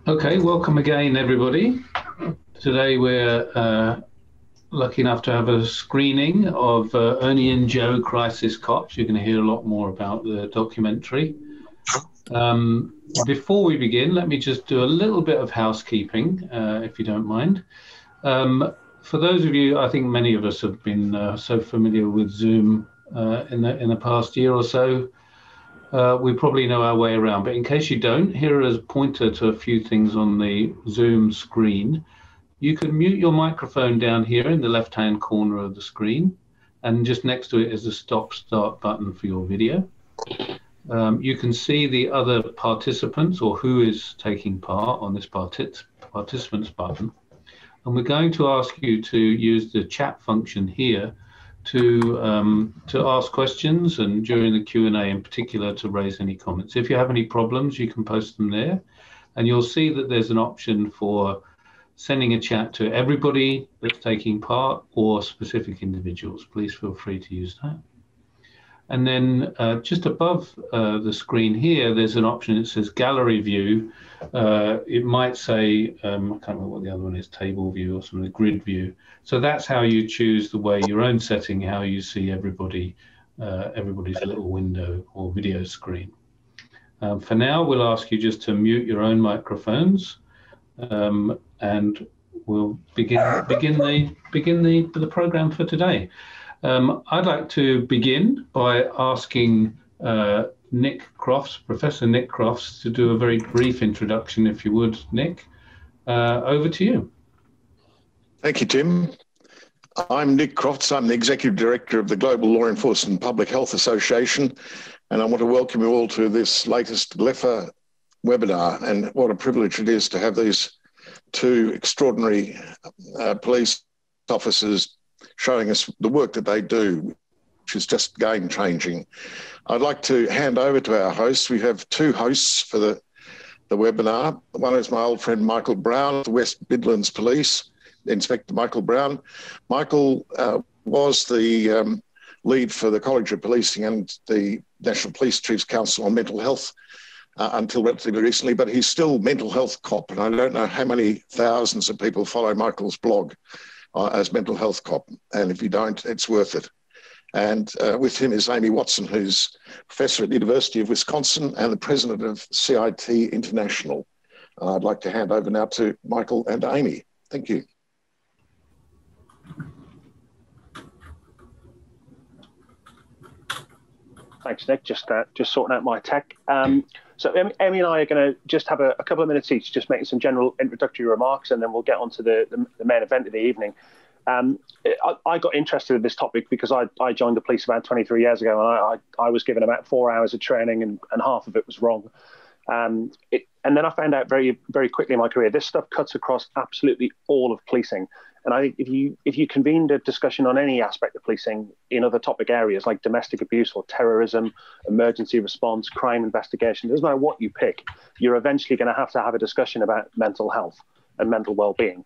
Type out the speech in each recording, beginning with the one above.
Okay, welcome again, everybody. Today we're lucky enough to have a screening of Ernie and Joe Crisis Cops. You're going to hear a lot more about the documentary. Before we begin, let me just do a little bit of housekeeping, if you don't mind. For those of you, I think many of us have been so familiar with Zoom in the past year or so. We probably know our way around, but in case you don't, here is a pointer to a few things on the Zoom screen. You can mute your microphone down here in the left-hand corner of the screen, and just next to it is a stop-start button for your video. You can see the other participants or who is taking part on this participants button. And we're going to ask you to use the chat function here to ask questions, and during the Q&A in particular to raise any comments. If you have any problems, you can post them there, and you'll see that there's an option for sending a chat to everybody that's taking part or specific individuals. Please feel free to use that. And then just above the screen here, there's an option that says gallery view. It might say, I can't remember what the other one is, table view or something, grid view. So that's how you choose the way, your own setting, how you see everybody's little window or video screen. For now, we'll ask you just to mute your own microphones, and we'll begin the program for today. I'd like to begin by asking Nick Crofts, Professor Nick Crofts, to do a very brief introduction, if you would, Nick. Over to you. Thank you, Tim. I'm Nick Crofts. I'm the Executive Director of the Global Law Enforcement and Public Health Association, and I want to welcome you all to this latest GLEFA webinar, and what a privilege it is to have these two extraordinary police officers showing us the work that they do, which is just game-changing. I'd like to hand over to our hosts. We have two hosts for the webinar. One is my old friend Michael Brown, the West Midlands Police, Inspector Michael Brown. Michael was the lead for the College of Policing and the National Police Chiefs Council on mental health until relatively recently, but he's still mental health cop, and I don't know how many thousands of people follow Michael's blog as mental health cop, and if you don't, it's worth it. And with him is Amy Watson, who's professor at the University of Wisconsin and the president of CIT International. I'd like to hand over now to Michael and Amy. Thank you. Thanks, Nick. Just sorting out my tech. So Emmy and I are going to just have a couple of minutes each, just making some general introductory remarks, and then we'll get on to the main event of the evening. I got interested in this topic because I joined the police about 23 years ago, and I was given about 4 hours of training, and half of it was wrong. And then I found out very, very quickly in my career, this stuff cuts across absolutely all of policing. And I think if you convened a discussion on any aspect of policing in other topic areas like domestic abuse or terrorism, emergency response, crime investigation, doesn't matter what you pick, you're eventually going to have a discussion about mental health and mental well-being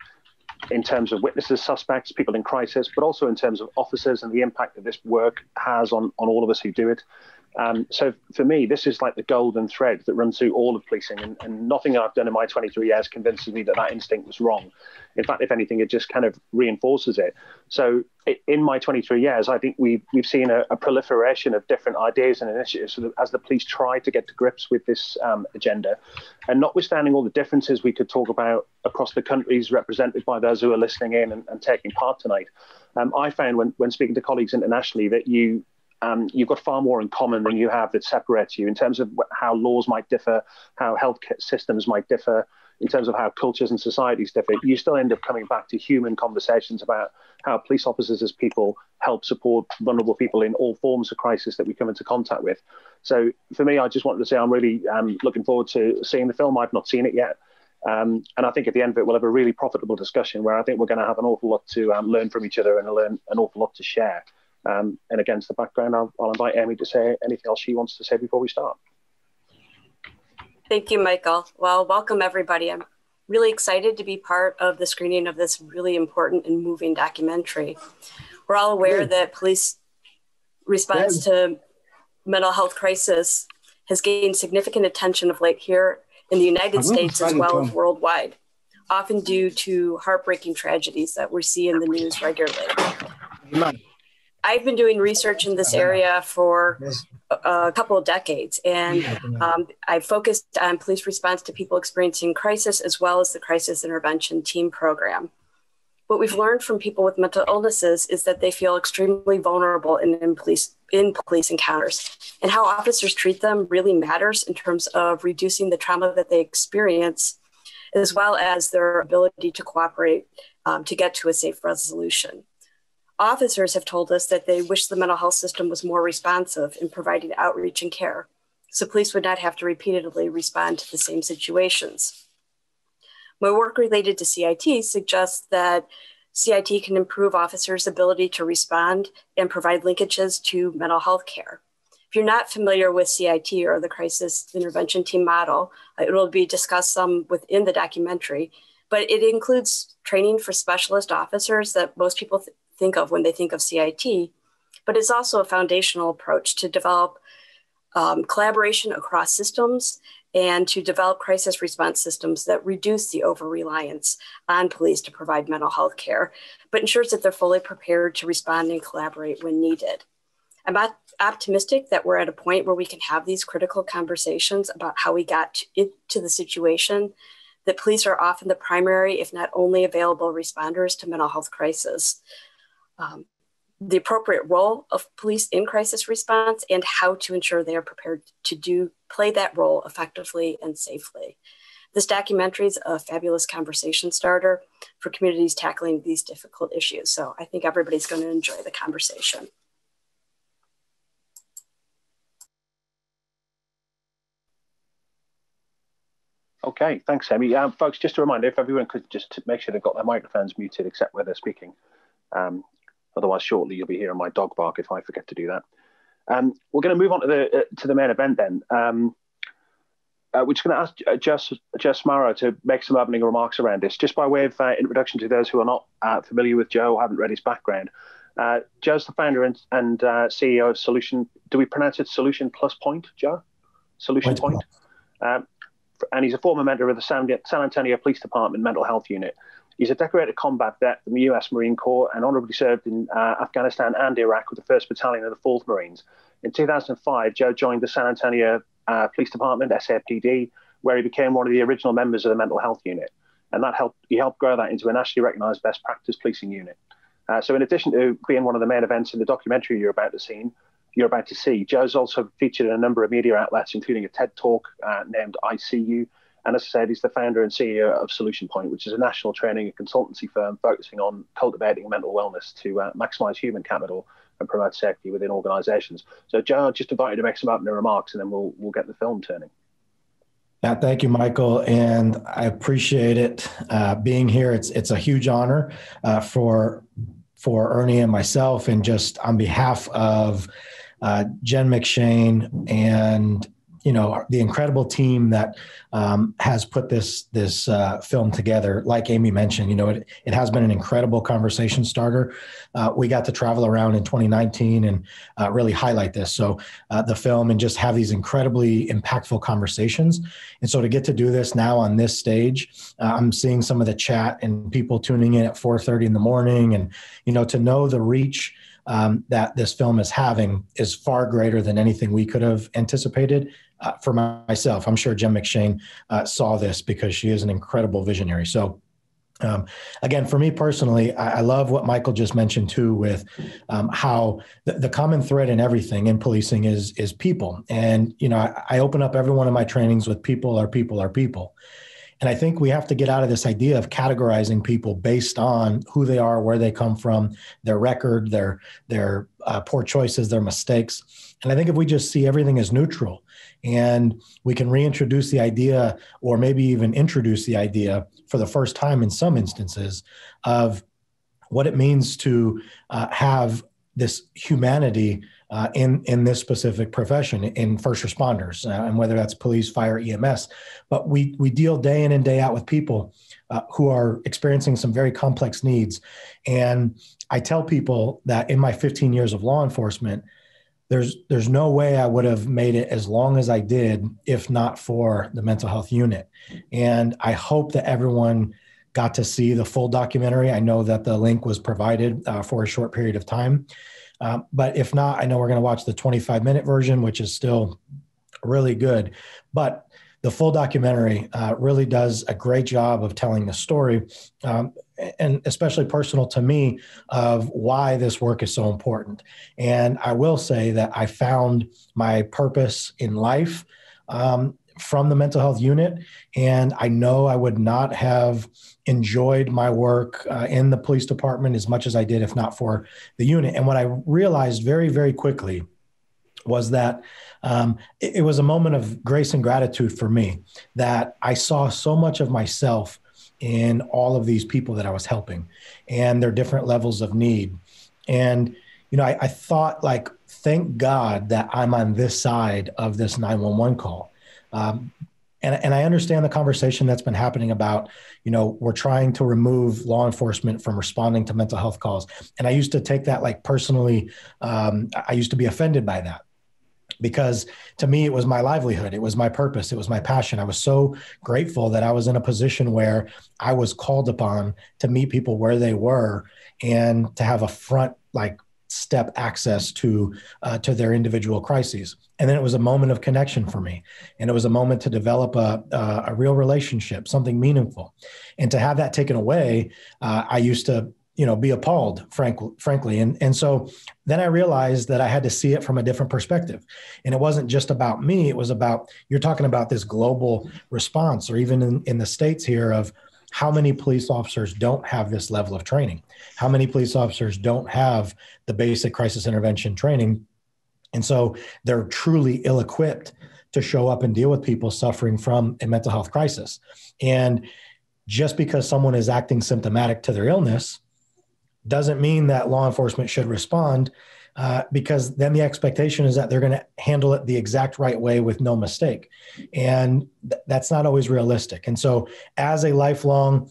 in terms of witnesses, suspects, people in crisis, but also in terms of officers and the impact that this work has on all of us who do it. So for me, this is like the golden thread that runs through all of policing, and nothing I've done in my 23 years convinces me that instinct was wrong. In fact, if anything, it just kind of reinforces it. So in my 23 years, I think we've seen a proliferation of different ideas and initiatives as the police try to get to grips with this agenda. And notwithstanding all the differences we could talk about across the countries represented by those who are listening in and taking part tonight, I found when speaking to colleagues internationally that you've got far more in common than you have that separates you in terms of how laws might differ, how health systems might differ, in terms of how cultures and societies differ. You still end up coming back to human conversations about how police officers as people help support vulnerable people in all forms of crisis that we come into contact with. So for me, I just wanted to say I'm really looking forward to seeing the film. I've not seen it yet. And I think at the end of it, we'll have a really profitable discussion where I think we're going to have an awful lot to learn from each other and learn an awful lot to share. And against the background, I'll invite Emmy to say anything else she wants to say before we start. Thank you, Michael. Well, welcome everybody. I'm really excited to be part of the screening of this really important and moving documentary. We're all aware that police response to mental health crisis has gained significant attention of late here in the United States as well as worldwide, often due to heartbreaking tragedies that we see in the news regularly. I've been doing research in this area for a couple of decades, and I've focused on police response to people experiencing crisis as well as the crisis intervention team program. What we've learned from people with mental illnesses is that they feel extremely vulnerable in police encounters, and how officers treat them really matters in terms of reducing the trauma that they experience, as well as their ability to cooperate to get to a safe resolution. Officers have told us that they wish the mental health system was more responsive in providing outreach and care, so police would not have to repeatedly respond to the same situations. My work related to CIT suggests that CIT can improve officers' ability to respond and provide linkages to mental health care. If you're not familiar with CIT or the Crisis Intervention Team model, it will be discussed some within the documentary, but it includes training for specialist officers that most people think of when they think of CIT, but it's also a foundational approach to develop collaboration across systems and to develop crisis response systems that reduce the over-reliance on police to provide mental health care, but ensures that they're fully prepared to respond and collaborate when needed. I'm optimistic that we're at a point where we can have these critical conversations about how we got into the situation that police are often the primary, if not only available responders to mental health crisis. The appropriate role of police in crisis response and how to ensure they are prepared to play that role effectively and safely. This documentary is a fabulous conversation starter for communities tackling these difficult issues. So I think everybody's going to enjoy the conversation. Okay, thanks, Emmy. Folks, just a reminder, if everyone could just make sure they've got their microphones muted except where they're speaking. Otherwise, shortly you'll be hearing my dog bark if I forget to do that. We're going to move on to the main event then. We're just going to ask Jess Smarro to make some opening remarks around this, just by way of introduction to those who are not familiar with Joe, haven't read his background. Joe's the founder and CEO of Solution. Do we pronounce it Solution Plus Point, Joe? Solution Point. And he's a former member of the San Antonio Police Department Mental Health Unit. He's a decorated combat vet from the US Marine Corps and honorably served in Afghanistan and Iraq with the 1st Battalion of the 4th Marines. In 2005, Joe joined the San Antonio Police Department, SAPD, where he became one of the original members of the mental health unit. And he helped grow that into a nationally recognized best practice policing unit. So in addition to being one of the main events in the documentary you're about to see, Joe's also featured in a number of media outlets, including a TED Talk named ICU. And as I said, he's the founder and CEO of Solution Point, which is a national training and consultancy firm focusing on cultivating mental wellness to maximize human capital and promote safety within organizations. So, Joe, I just invite you to make some opening remarks, and then we'll get the film turning. Yeah, thank you, Michael, and I appreciate it being here. It's a huge honor for Ernie and myself, and just on behalf of Jen McShane and the incredible team that has put this film together. Like Amy mentioned, it has been an incredible conversation starter. We got to travel around in 2019 and really highlight this. So the film and just have these incredibly impactful conversations. And so to get to do this now on this stage, I'm seeing some of the chat and people tuning in at 4:30 in the morning, and to know the reach that this film is having is far greater than anything we could have anticipated. For myself, I'm sure Jen McShane saw this because she is an incredible visionary. So again, for me personally, I love what Michael just mentioned too, with how the common thread in everything in policing is people. And, I open up every one of my trainings with people are people are people. And I think we have to get out of this idea of categorizing people based on who they are, where they come from, their record, their poor choices, their mistakes. And I think if we just see everything as neutral, and we can reintroduce the idea, or maybe even introduce the idea for the first time in some instances, of what it means to have this humanity in this specific profession, in first responders, and whether that's police, fire, EMS. But we deal day in and day out with people who are experiencing some very complex needs. And I tell people that in my 15 years of law enforcement, there's no way I would have made it as long as I did if not for the mental health unit. And I hope that everyone got to see the full documentary. I know that the link was provided for a short period of time. But if not, I know we're going to watch the 25-minute version, which is still really good. But the full documentary really does a great job of telling the story, and especially personal to me, of why this work is so important. And I will say that I found my purpose in life from the mental health unit. And I know I would not have enjoyed my work in the police department as much as I did if not for the unit. And what I realized very, very quickly was that it was a moment of grace and gratitude for me, that I saw so much of myself in all of these people that I was helping and their different levels of need. And, you know, I thought, like, thank God that I'm on this side of this 911 call. And I understand the conversation that's been happening about, you know, we're trying to remove law enforcement from responding to mental health calls. And I used to take that like personally. I used to be offended by that, because to me, it was my livelihood. It was my purpose. It was my passion. I was so grateful that I was in a position where I was called upon to meet people where they were and to have a front step access to their individual crises. And then it was a moment of connection for me. And it was a moment to develop a real relationship, something meaningful. And to have that taken away, I used to, you know, be appalled, frankly. And so then I realized that I had to see it from a different perspective. And it wasn't just about me. It was about, you're talking about this global response, or even in the States here, of how many police officers don't have this level of training? How many police officers don't have the basic crisis intervention training? And so they're truly ill-equipped to show up and deal with people suffering from a mental health crisis. And just because someone is acting symptomatic to their illness doesn't mean that law enforcement should respond, because then the expectation is that they're going to handle it the exact right way with no mistake. And that's not always realistic. And so as a lifelong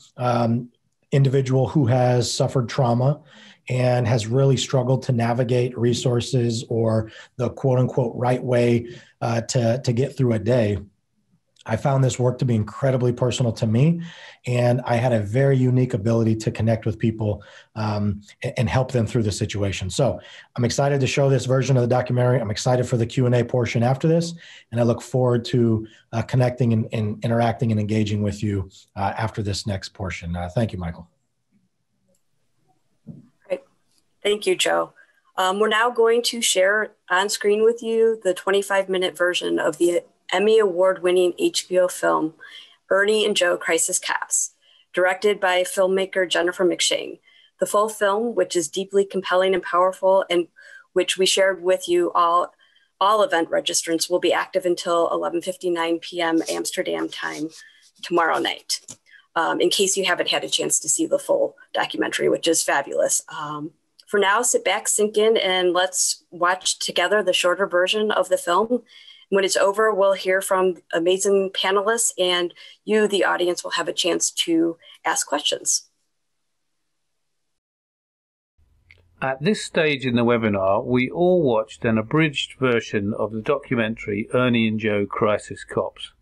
individual who has suffered trauma and has really struggled to navigate resources or the quote unquote right way to get through a day, I found this work to be incredibly personal to me, and I had a very unique ability to connect with people and help them through the situation. So I'm excited to show this version of the documentary. I'm excited for the Q&A portion after this, and I look forward to connecting and interacting and engaging with you after this next portion. Thank you, Michael. Great. Thank you, Joe. We're now going to share on screen with you the 25-minute version of the Emmy Award-winning HBO film, Ernie and Joe Crisis Cops, directed by filmmaker Jennifer McShane. The full film, which is deeply compelling and powerful, and which we shared with you, all event registrants will be active until 11:59 p.m. Amsterdam time tomorrow night, in case you haven't had a chance to see the full documentary, which is fabulous. For now, sit back, sink in, and let's watch together the shorter version of the film. When it's over, we'll hear from amazing panelists, and you, the audience, will have a chance to ask questions. At this stage in the webinar, we all watched an abridged version of the documentary Ernie and Joe Crisis Cops.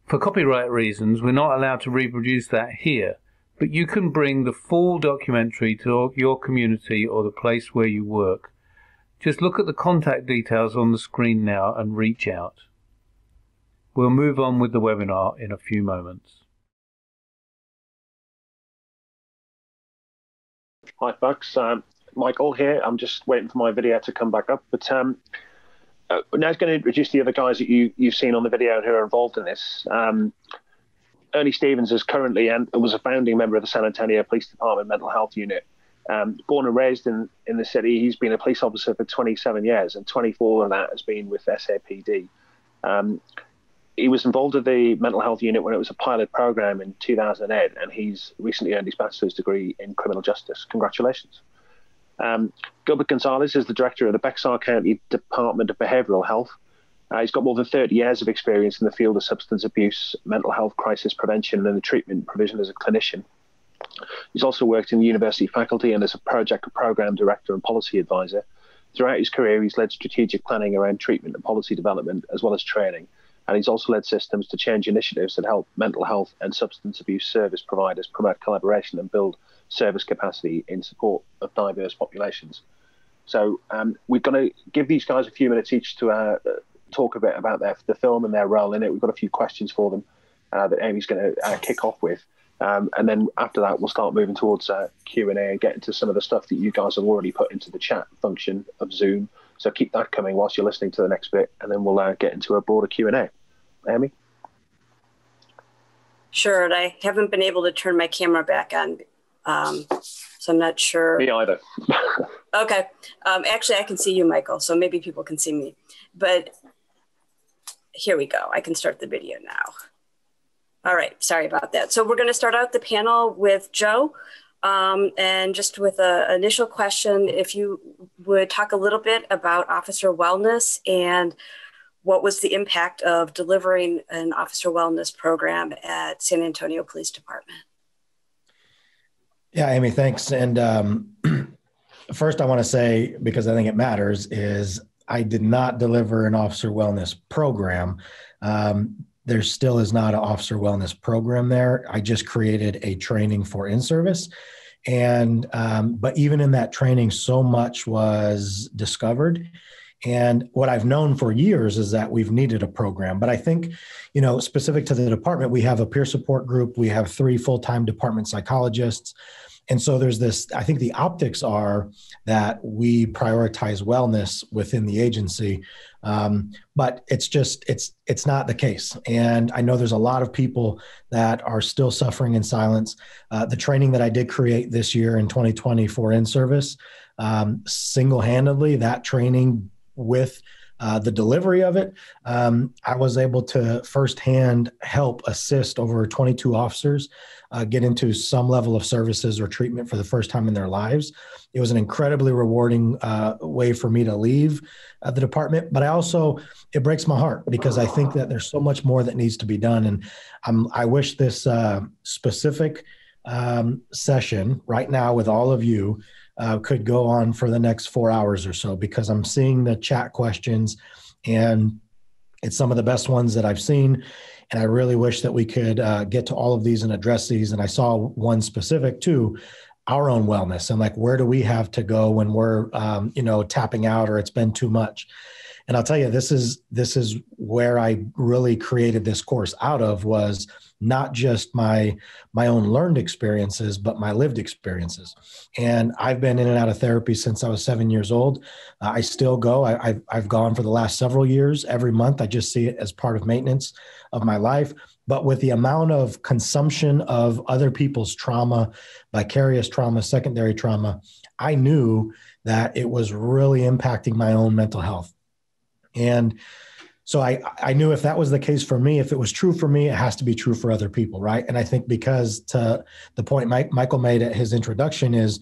For copyright reasons, we're not allowed to reproduce that here, but you can bring the full documentary to your community or the place where you work. Just look at the contact details on the screen now and reach out. We'll move on with the webinar in a few moments. Hi folks, Michael here. I'm just waiting for my video to come back up, but now I'm going to introduce the other guys that you've seen on the video who are involved in this. Ernie Stevens is currently and was a founding member of the San Antonio Police Department Mental Health Unit. Born and raised in the city, he's been a police officer for 27 years, and 24 of that has been with SAPD. He was involved with the mental health unit when it was a pilot program in 2008, and he's recently earned his bachelor's degree in criminal justice. Congratulations. Gilbert Gonzalez is the director of the Bexar County Department of Behavioral Health. He's got more than 30 years of experience in the field of substance abuse, mental health crisis prevention, and the treatment provision as a clinician. He's also worked in the university faculty and as a project program director and policy advisor. Throughout his career, he's led strategic planning around treatment and policy development, as well as training. And he's also led systems to change initiatives that help mental health and substance abuse service providers promote collaboration and build service capacity in support of diverse populations. So we're going to give these guys a few minutes each to talk a bit about the film and their role in it. We've got a few questions for them that Amy's going to kick off with. And then after that, we'll start moving towards Q&A and get into some of the stuff that you guys have already put into the chat function of Zoom. So keep that coming whilst you're listening to the next bit, and then we'll get into a broader Q&A. Amy? Sure, and I haven't been able to turn my camera back on, so I'm not sure. Me either. Okay. Actually, I can see you, Michael, so maybe people can see me. But here we go. I can start the video now. All right, sorry about that. So we're going to start out the panel with Joe. And just with an initial question, if you would talk a little bit about officer wellness and what was the impact of delivering an officer wellness program at San Antonio Police Department? Yeah, Amy, thanks. And first I want to say, because I think it matters, is I did not deliver an officer wellness program. There still is not an officer wellness program there. I just created a training for in-service. And, but even in that training, so much was discovered. And what I've known for years is that we've needed a program. But I think, you know, specific to the department, we have a peer support group. We have 3 full-time department psychologists. And so there's this, I think the optics are that we prioritize wellness within the agency. But it's just, it's not the case. And I know there's a lot of people that are still suffering in silence. The training that I did create this year in 2020 for in-service, single-handedly, that training with the delivery of it, I was able to firsthand help assist over 22 officers get into some level of services or treatment for the first time in their lives. It was an incredibly rewarding way for me to leave the department, but it breaks my heart because I think that there's so much more that needs to be done. And I wish this specific session right now with all of you could go on for the next 4 hours or so, because I'm seeing the chat questions and it's some of the best ones that I've seen. And I really wish that we could get to all of these and address these. And I saw one specific to our own wellness and like, where do we have to go when we're, tapping out or it's been too much? And I'll tell you, this is where I really created this course out of, was not just my own learned experiences, but my lived experiences. And I've been in and out of therapy since I was 7 years old. I still go. I've gone for the last several years. Every month, I just see it as part of maintenance of my life. But with the amount of consumption of other people's trauma, vicarious trauma, secondary trauma, I knew that it was really impacting my own mental health. And so I knew if that was the case for me, if it was true for me, it has to be true for other people, right? And I think because to the point Michael made at his introduction is,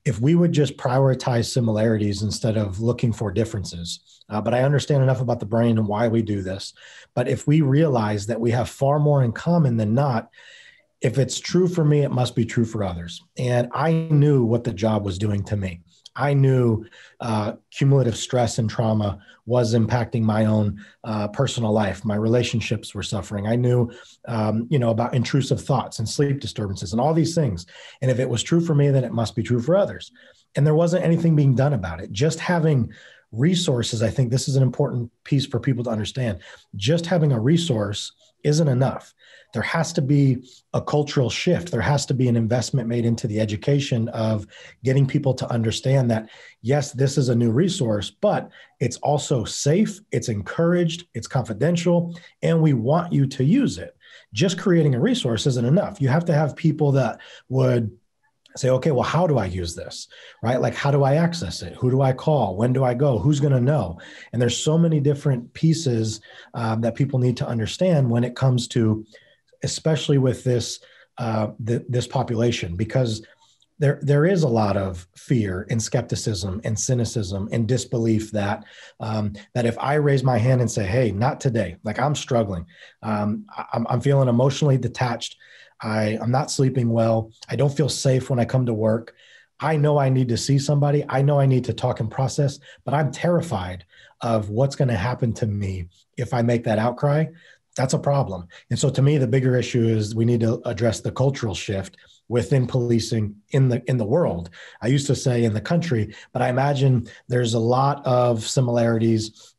if we would just prioritize similarities instead of looking for differences. But I understand enough about the brain and why we do this. But if we realize that we have far more in common than not, if it's true for me, it must be true for others. And I knew what the job was doing to me. I knew cumulative stress and trauma was impacting my own personal life. My relationships were suffering. I knew, about intrusive thoughts and sleep disturbances and all these things. And if it was true for me, then it must be true for others. And there wasn't anything being done about it. Just having resources, I think this is an important piece for people to understand. Just having a resource isn't enough. There has to be a cultural shift. There has to be an investment made into the education of getting people to understand that, yes, this is a new resource, but it's also safe, it's encouraged, it's confidential, and we want you to use it. Just creating a resource isn't enough. You have to have people that would say, okay, well, how do I use this, right? Like, how do I access it? Who do I call? When do I go? Who's going to know? And there's so many different pieces that people need to understand when it comes to, especially with this this population, because there is a lot of fear and skepticism and cynicism and disbelief that that if I raise my hand and say, hey, not today, like I'm struggling, I'm feeling emotionally detached, I'm not sleeping well, I don't feel safe when I come to work, I know I need to see somebody. I know I need to talk and process, but I'm terrified of what's going to happen to me if I make that outcry. That's a problem. And so to me, the bigger issue is we need to address the cultural shift within policing in the world. I used to say in the country, but I imagine there's a lot of similarities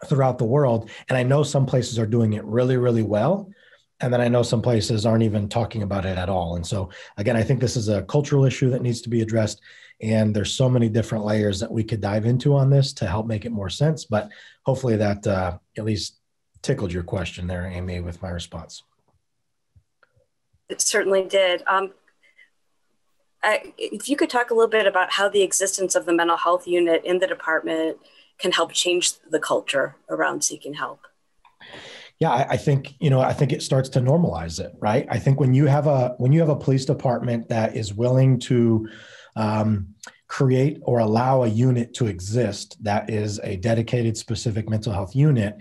throughout the world. And I know some places are doing it really, really well. And then I know some places aren't even talking about it at all. And so again, I think this is a cultural issue that needs to be addressed. And there's so many different layers that we could dive into on this to help make it more sense. But hopefully that at least tickled your question there, Amy, with my response. It certainly did. If you could talk a little bit about how the existence of the mental health unit in the department can help change the culture around seeking help. Yeah, I think it starts to normalize it, right? I think when you have a police department that is willing to create or allow a unit to exist that is a dedicated, specific mental health unit,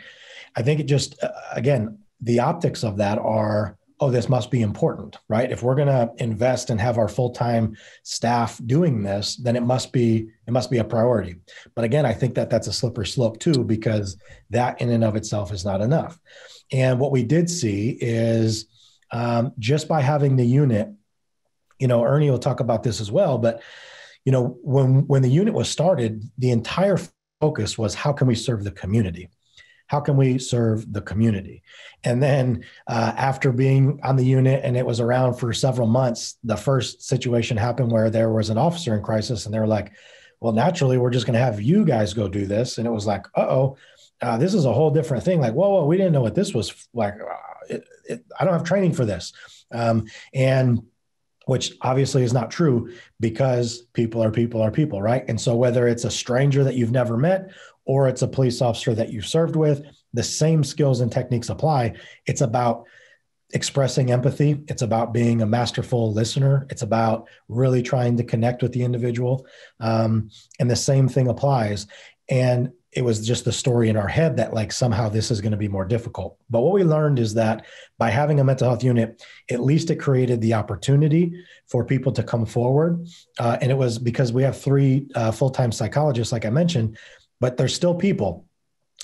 I think it just, again, the optics of that are, oh, this must be important, right? If we're going to invest and have our full-time staff doing this, then it must be a priority. But again, I think that that's a slippery slope too, because that in and of itself is not enough. And what we did see is just by having the unit, Ernie will talk about this as well, but when the unit was started, the entire focus was how can we serve the community? How can we serve the community? And then after being on the unit and it was around for several months, the first situation happened where there was an officer in crisis and they were like, well, naturally, we're just going to have you guys go do this. And it was like, this is a whole different thing. Like, whoa, we didn't know what this was like. I don't have training for this. And which obviously is not true because people are people, right? And so whether it's a stranger that you've never met or it's a police officer that you've served with, the same skills and techniques apply. It's about expressing empathy. It's about being a masterful listener. It's about really trying to connect with the individual. And the same thing applies. And it was just the story in our head that like somehow this is going to be more difficult. But what we learned is that by having a mental health unit, at least it created the opportunity for people to come forward. And it was because we have 3 full-time psychologists, like I mentioned, but there's still people.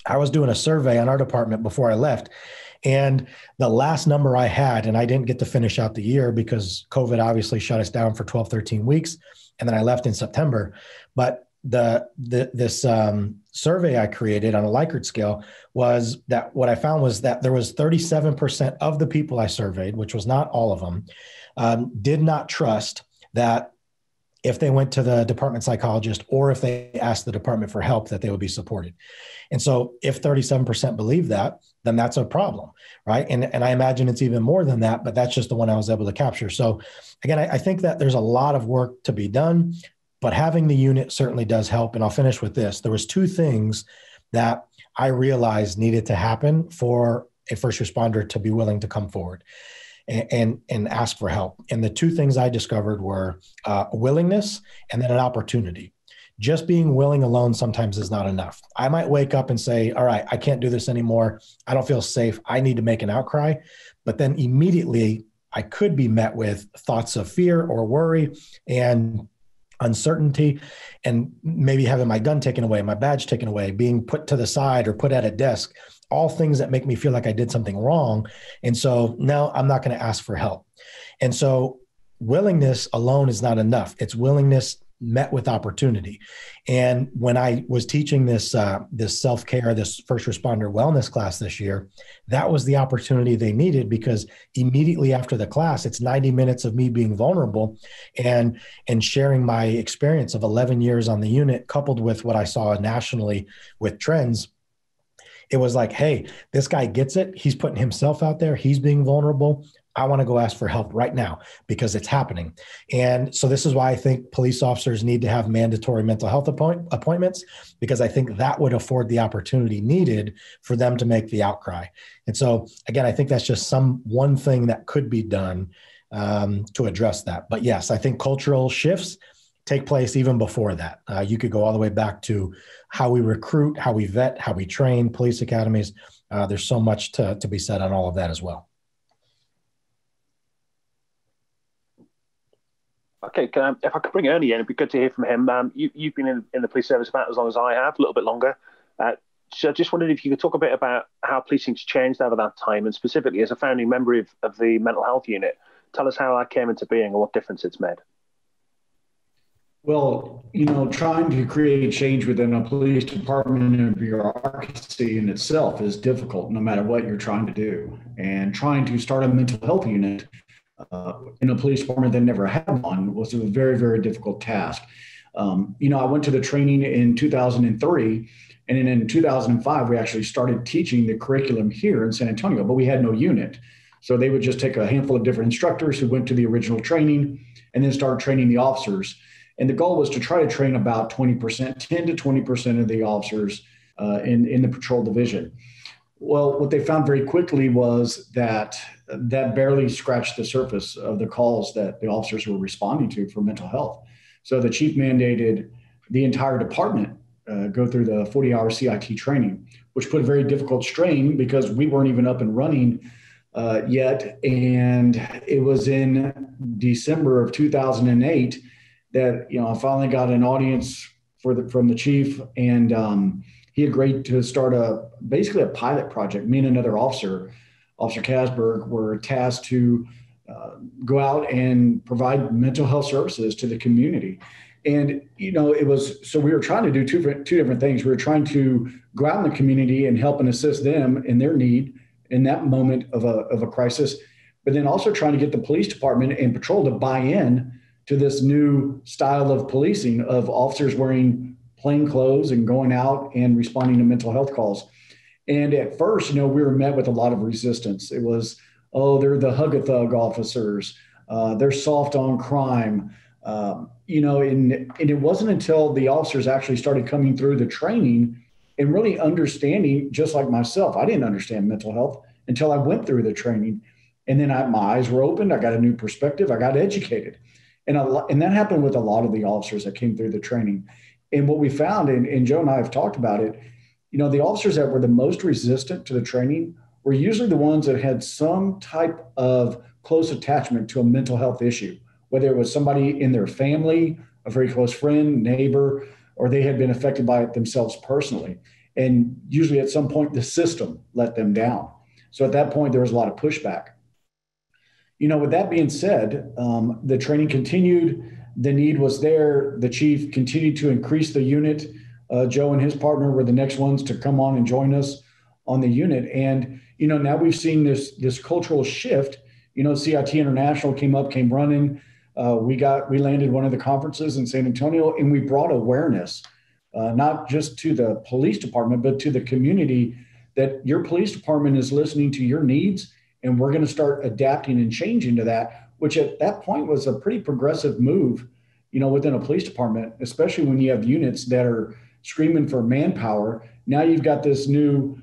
I was doing a survey on our department before I left, and the last number I had, and I didn't get to finish out the year because COVID obviously shut us down for 12, 13 weeks. And then I left in September. But this survey I created on a Likert scale was that what I found was that there was 37% of the people I surveyed, which was not all of them, did not trust that if they went to the department psychologist or if they asked the department for help, that they would be supported. And so if 37% believe that, then that's a problem, right? And I imagine it's even more than that, but that's just the one I was able to capture. So again, I think that there's a lot of work to be done, but having the unit certainly does help. And I'll finish with this. There was 2 things that I realized needed to happen for a first responder to be willing to come forward and ask for help. And the 2 things I discovered were willingness and then an opportunity. Just being willing alone sometimes is not enough. I might wake up and say, all right, I can't do this anymore. I don't feel safe. I need to make an outcry. But then immediately I could be met with thoughts of fear or worry and uncertainty, and maybe having my gun taken away, my badge taken away, being put to the side or put at a desk, all things that make me feel like I did something wrong. And so now I'm not going to ask for help. And so willingness alone is not enough. It's willingness met with opportunity. And when I was teaching this self-care, this first responder wellness class this year, that was the opportunity they needed, because immediately after the class, it's 90 minutes of me being vulnerable and sharing my experience of 11 years on the unit, coupled with what I saw nationally with trends. It was like, hey, this guy gets it. He's putting himself out there. He's being vulnerable. I want to go ask for help right now because it's happening. And so this is why I think police officers need to have mandatory mental health appointments, because I think that would afford the opportunity needed for them to make the outcry. And so, again, I think that's just one thing that could be done to address that. But yes, I think cultural shifts take place even before that. You could go all the way back to how we recruit, how we vet, how we train, police academies. There's so much to be said on all of that as well. Okay, if I could bring Ernie in, it'd be good to hear from him. You've been in the police service about as long as I have, a little bit longer. So I just wondered if you could talk a bit about how policing's changed over that time, and specifically as a founding member of the mental health unit, tell us how that came into being and what difference it's made. Well, trying to create change within a police department and bureaucracy in itself is difficult, no matter what you're trying to do. And trying to start a mental health unit in a police department that never had one was a very, very difficult task. I went to the training in 2003, and then in 2005, we actually started teaching the curriculum here in San Antonio, but we had no unit. So they would just take a handful of different instructors who went to the original training and then start training the officers. And the goal was to try to train about 20%, 10 to 20% of the officers in the patrol division. Well, what they found very quickly was that barely scratched the surface of the calls that the officers were responding to for mental health. So the chief mandated the entire department go through the 40-hour CIT training, which put a very difficult strain because we weren't even up and running yet. And it was in December of 2008 that I finally got an audience from the chief, and he agreed to start basically a pilot project. Me and another officer, Officer Kasberg, were tasked to go out and provide mental health services to the community. And it was, so we were trying to do two different things. We were trying to go out in the community and help and assist them in their need in that moment of a crisis, but then also trying to get the police department and patrol to buy in to this new style of policing of officers wearing plain clothes and going out and responding to mental health calls. And at first, we were met with a lot of resistance. It was, oh, they're the hug-a-thug officers. They're soft on crime. And it wasn't until the officers actually started coming through the training and really understanding, just like myself, I didn't understand mental health until I went through the training. And then my eyes were opened. I got a new perspective. I got educated. And that happened with a lot of the officers that came through the training. And what we found, and Joe and I have talked about it, the officers that were the most resistant to the training were usually the ones that had some type of close attachment to a mental health issue, whether it was somebody in their family, a very close friend, neighbor, or they had been affected by it themselves personally. And usually at some point, the system let them down. So at that point, there was a lot of pushback. With that being said, the training continued. The need was there. The chief continued to increase the unit. Joe and his partner were the next ones to come on and join us on the unit. And, now we've seen this cultural shift. CIT International came running. We landed one of the conferences in San Antonio, and we brought awareness, not just to the police department, but to the community, that your police department is listening to your needs, and we're going to start adapting and changing to that, which at that point was a pretty progressive move, within a police department, especially when you have units that are screaming for manpower. Now you've got this new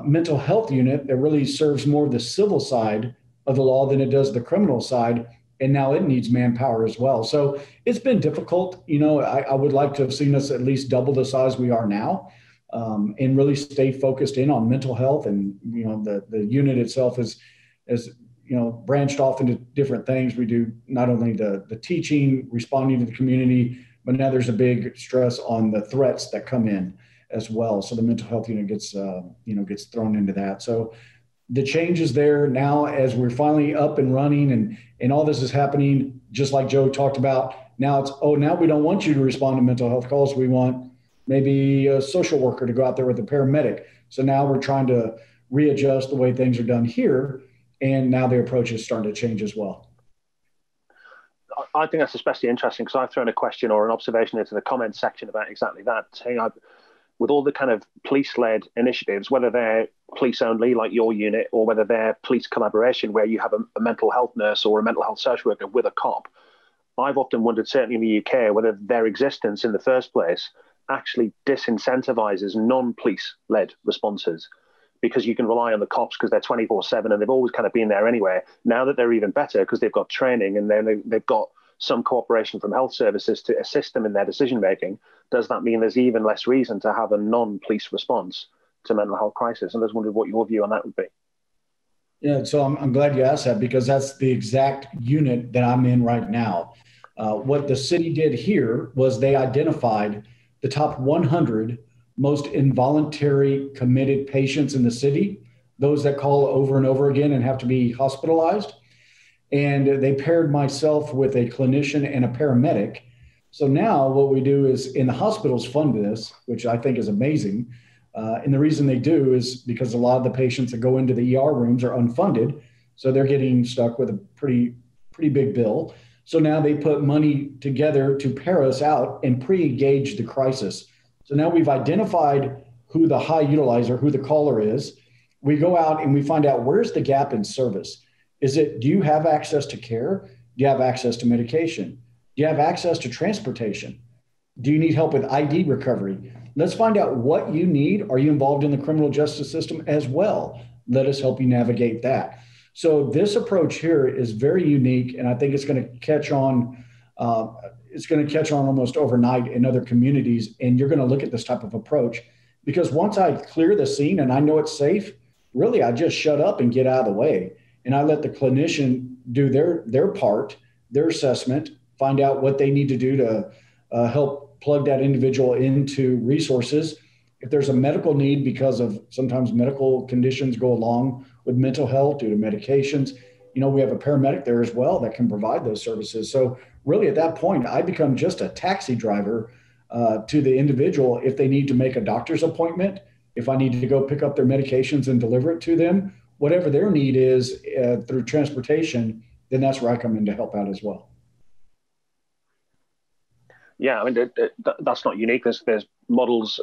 mental health unit that really serves more of the civil side of the law than it does the criminal side. And now it needs manpower as well. So it's been difficult. I would like to have seen us at least double the size we are now, and really stay focused in on mental health. And, the unit itself is branched off into different things. We do not only the teaching, responding to the community, but now there's a big stress on the threats that come in as well. So the mental health unit gets thrown into that. So the change is there now as we're finally up and running, and all this is happening, just like Joe talked about. Now it's, now we don't want you to respond to mental health calls. We want maybe a social worker to go out there with a paramedic. So now we're trying to readjust the way things are done here. And now the approach is starting to change as well. I think that's especially interesting because I've thrown a question or an observation into the comments section about exactly that, saying with all the kind of police-led initiatives, whether they're police only like your unit or whether they're police collaboration where you have a mental health nurse or a mental health social worker with a cop, I've often wondered, certainly in the UK, whether their existence in the first place actually disincentivizes non-police led responses, because you can rely on the cops because they're 24/7 and they've always kind of been there anyway. Now that they're even better because they've got training and then they've got some cooperation from health services to assist them in their decision making, does that mean there's even less reason to have a non-police response to mental health crisis? And I just wondered what your view on that would be. Yeah, so I'm glad you asked that, because that's the exact unit that I'm in right now. What the city did here was they identified the top 100 most involuntary committed patients in the city, those that call over and over again and have to be hospitalized. And they paired myself with a clinician and a paramedic. So now what we do is, in the hospitals fund this, which I think is amazing. And the reason they do is because a lot of the patients that go into the ER rooms are unfunded. So they're getting stuck with a pretty big bill. So now they put money together to pair us out and pre-engage the crisis. So now we've identified who the high utilizer, who the caller is. We go out and we find out, where's the gap in service? Do you have access to care? Do you have access to medication? Do you have access to transportation? Do you need help with ID recovery? Let's find out what you need. Are you involved in the criminal justice system as well? Let us help you navigate that. So this approach here is very unique, and I think it's going to catch on. It's going to catch on almost overnight in other communities, and you're going to look at this type of approach, because once I clear the scene and I know it's safe, really I just shut up and get out of the way, and I let the clinician do their part, their assessment, find out what they need to do to help plug that individual into resources. If there's a medical need, because of sometimes medical conditions go along with mental health due to medications, we have a paramedic there as well that can provide those services. So really at that point, I become just a taxi driver to the individual. If they need to make a doctor's appointment, if I need to go pick up their medications and deliver it to them, whatever their need is through transportation, then that's where I come in to help out as well. Yeah, I mean, that's not unique. There's models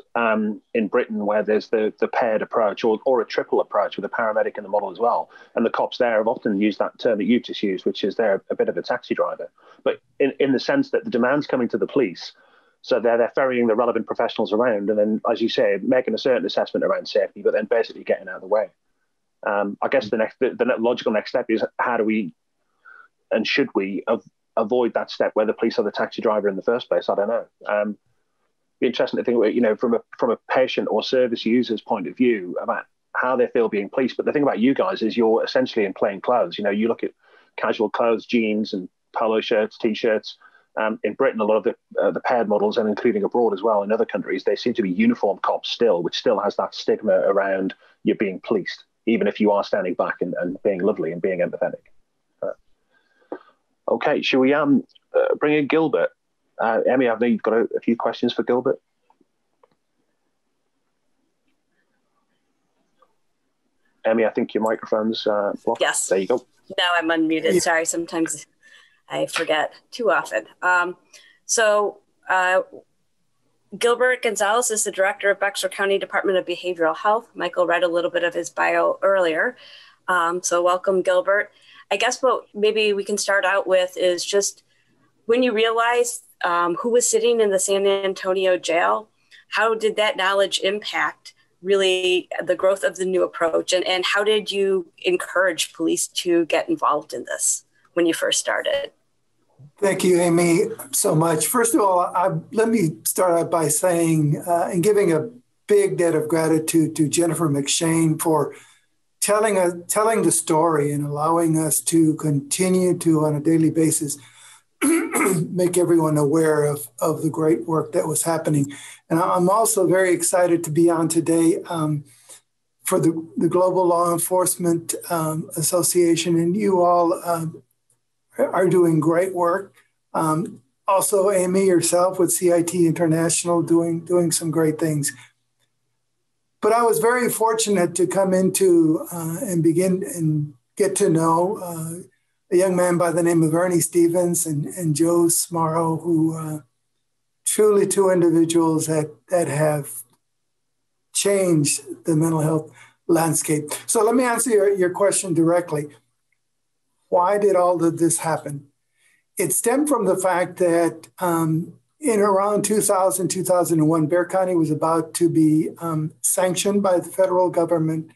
in Britain where there's the paired approach or a triple approach with a paramedic in the model as well. And the cops there have often used that term that you've just used, which is they're a bit of a taxi driver. But in the sense that the demand's coming to the police, so they're ferrying the relevant professionals around, and then, as you say, making a certain assessment around safety, but then basically getting out of the way. I guess the logical next step is, how do we and should we avoid that step where the police are the taxi driver in the first place? I don't know. Be interesting to think, from a patient or service user's point of view about how they feel being policed. But the thing about you guys is you're essentially in plain clothes. You look at casual clothes, jeans and polo shirts, T-shirts. In Britain, a lot of the paired models, and including abroad as well in other countries, they seem to be uniformed cops still, which still has that stigma around you being policed, even if you are standing back and being lovely and being empathetic. Okay, shall we bring in Gilbert? Emmy, I know you've got a few questions for Gilbert. Emmy, I think your microphone's blocked. Yes. There you go. No, I'm unmuted. Sorry, sometimes I forget too often. Gilbert Gonzalez is the director of Bexar County Department of Behavioral Health. Michael read a little bit of his bio earlier. So welcome, Gilbert. I guess what maybe we can start out with is just when you realized who was sitting in the San Antonio jail, how did that knowledge impact really the growth of the new approach? And how did you encourage police to get involved in this when you first started? Thank you, Amy, so much. First of all, let me start out by saying and giving a big debt of gratitude to Jennifer McShane for telling the story and allowing us to continue to, on a daily basis, make everyone aware of the great work that was happening. And I'm also very excited to be on today for the Global Law Enforcement Association, and you all are doing great work. Also, Amy, yourself with CIT International, doing some great things. But I was very fortunate to come into and begin and get to know a young man by the name of Ernie Stevens and Joe Smarro, who truly two individuals that have changed the mental health landscape. So let me answer your question directly. Why did all of this happen? It stemmed from the fact that in around 2000, 2001, Bexar County was about to be sanctioned by the federal government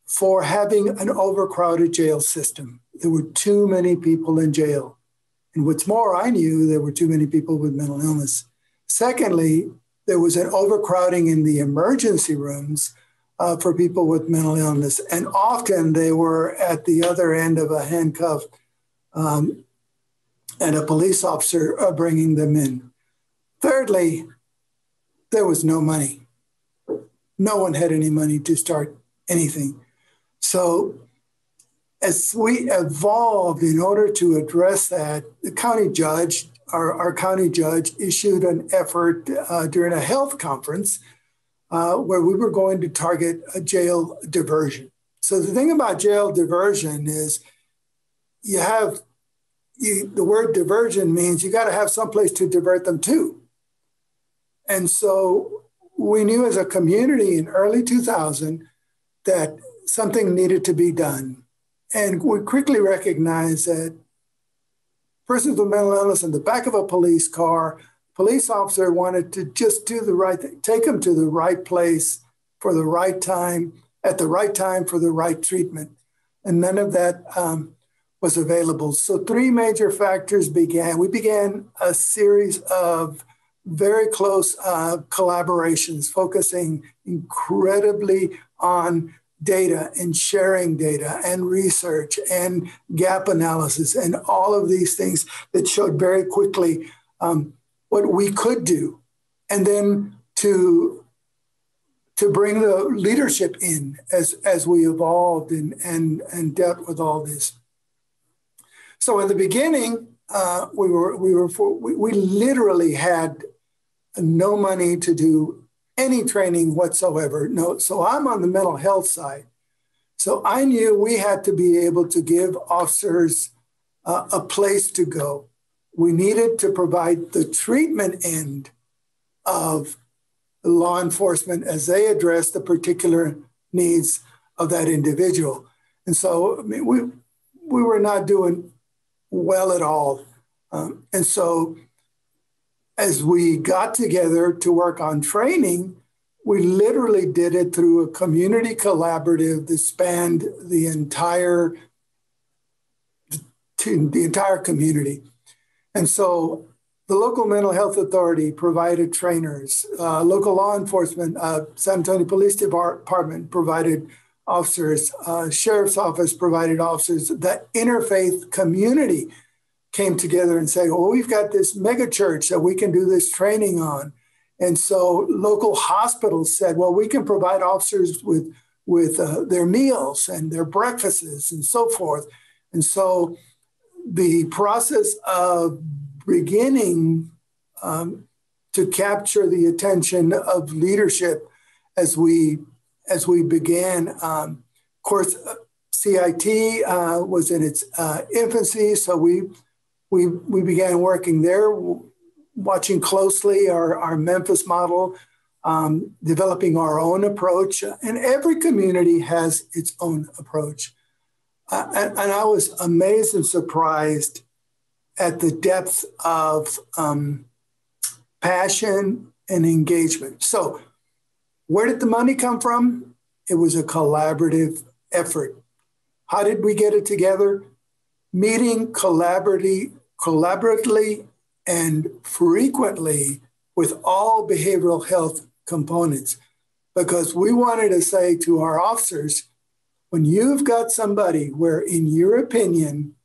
for having an overcrowded jail system. There were too many people in jail. And what's more, I knew there were too many people with mental illness. Secondly, there was an overcrowding in the emergency rooms for people with mental illness. And often they were at the other end of a handcuffed and a police officer bringing them in. Thirdly, there was no money. No one had any money to start anything. So as we evolved in order to address that, the county judge, our county judge issued an effort during a health conference where we were going to target a jail diversion. So the thing about jail diversion is the word diversion means you got to have someplace to divert them to. And so we knew as a community in early 2000 that something needed to be done. And we quickly recognized that persons with mental illness in the back of a police car, police officer wanted to just do the right thing, take them to the right place for the right time, at the right time for the right treatment. And none of that was available. So three major factors began. We began a series of very close collaborations, focusing incredibly on data and sharing data and research and gap analysis and all of these things that showed very quickly what we could do. And then to bring the leadership in as we evolved and dealt with all this. So in the beginning, we literally had no money to do any training whatsoever. No, so I'm on the mental health side. So I knew we had to be able to give officers a place to go. We needed to provide the treatment end of law enforcement as they address the particular needs of that individual. And so I mean, we were not doing well at all. And so as we got together to work on training, we literally did it through a community collaborative that spanned the entire community. And so the local mental health authority provided trainers, local law enforcement, San Antonio Police Department provided officers, Sheriff's Office provided officers. That interfaith community came together and said, well, we've got this mega church that we can do this training on. And so local hospitals said, well, we can provide officers with their meals and their breakfasts and so forth. And so the process of beginning to capture the attention of leadership as we began, of course, CIT was in its infancy, so we began working there, watching closely our Memphis model, developing our own approach. And every community has its own approach. And I was amazed and surprised at the depth of passion and engagement. So where did the money come from? It was a collaborative effort. How did we get it together? Meeting collaboratively and frequently with all behavioral health components, because we wanted to say to our officers, when you've got somebody where, in your opinion,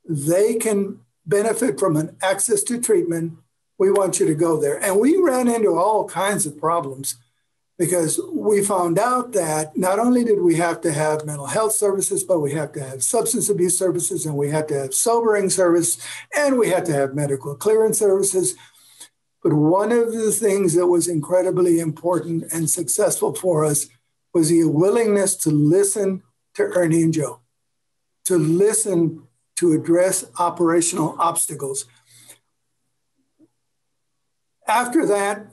they can benefit from an access to treatment, we want you to go there. And we ran into all kinds of problems because we found out that not only did we have to have mental health services, but we have to have substance abuse services, and we had to have sobering service, and we had to have medical clearance services. But one of the things that was incredibly important and successful for us was the willingness to listen to Ernie and Joe, to listen to address operational obstacles. After that,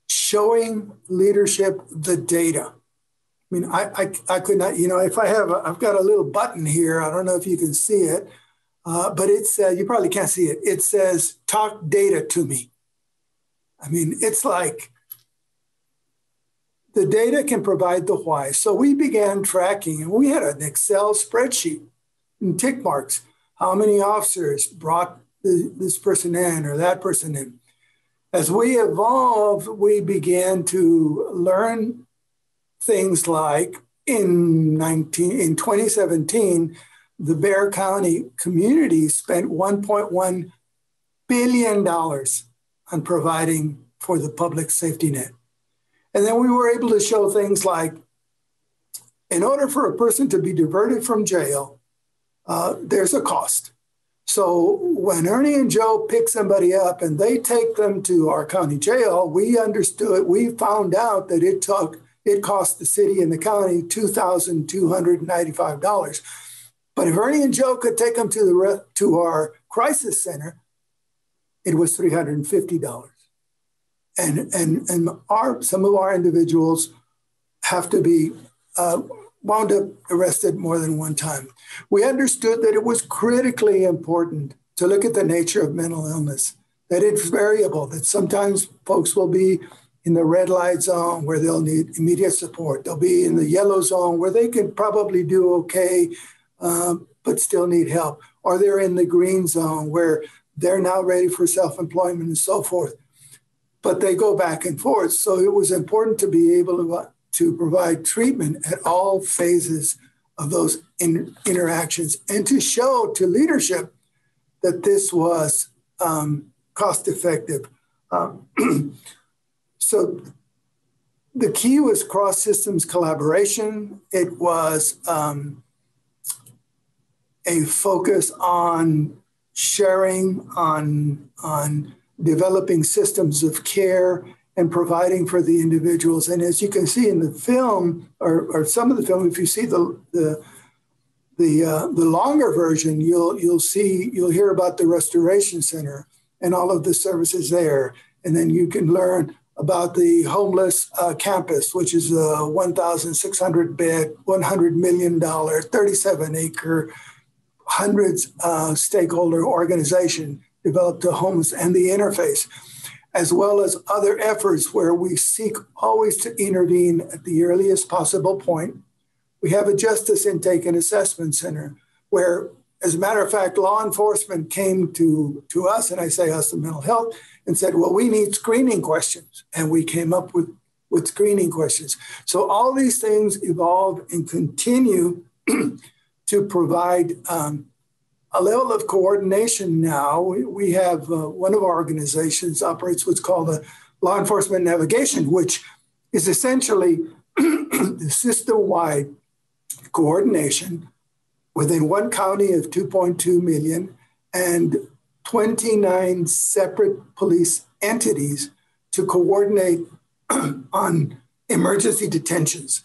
showing leadership the data. I mean, I could not, if I've got a little button here, I don't know if you can see it, but it says, you probably can't see it. It says, talk data to me. I mean, it's like the data can provide the why. So we began tracking, and we had an Excel spreadsheet and tick marks. How many officers brought this person in or that person in? As we evolved, we began to learn things like in 2017, the Bexar County community spent $1.1 billion on providing for the public safety net. And then we were able to show things like, in order for a person to be diverted from jail, there's a cost. So when Ernie and Joe pick somebody up and they take them to our county jail, we found out that it cost the city and the county $2,295. But if Ernie and Joe could take them to our crisis center, it was $350. And some of our individuals have to be wound up arrested more than one time. We understood that it was critically important to look at the nature of mental illness, that it's variable, that sometimes folks will be in the red light zone where they'll need immediate support. They'll be in the yellow zone where they could probably do okay, but still need help. Or they're in the green zone where they're now ready for self-employment and so forth. But they go back and forth. So it was important to be able to provide treatment at all phases of those interactions and to show to leadership that this was cost effective. So the key was cross-systems collaboration. It was a focus on sharing, on developing systems of care and providing for the individuals. And as you can see in the film, or some of the film, if you see the longer version, you'll hear about the Restoration Center and all of the services there. And then you can learn about the homeless campus, which is a 1,600 bed, $100 million, 37-acre, hundreds stakeholder organization developed a homeless and the interface, as well as other efforts where we seek always to intervene at the earliest possible point. We have a justice intake and assessment center where, as a matter of fact, law enforcement came to us, and I say us, the mental health, and said, well, we need screening questions. And we came up with screening questions. So all these things evolve and continue to provide a level of coordination now. We have one of our organizations operates what's called a law enforcement navigation, which is essentially the system-wide coordination within one county of 2.2 million and 29 separate police entities to coordinate on emergency detentions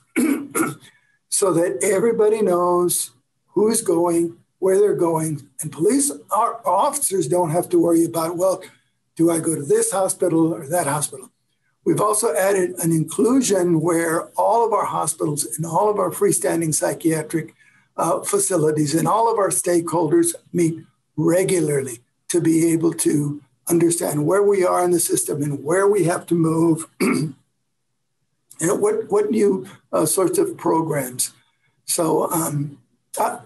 so that everybody knows who's going, where they're going, and police officers don't have to worry about, well, do I go to this hospital or that hospital? We've also added an inclusion where all of our hospitals and all of our freestanding psychiatric facilities and all of our stakeholders meet regularly to be able to understand where we are in the system and where we have to move and what new sorts of programs. So I'm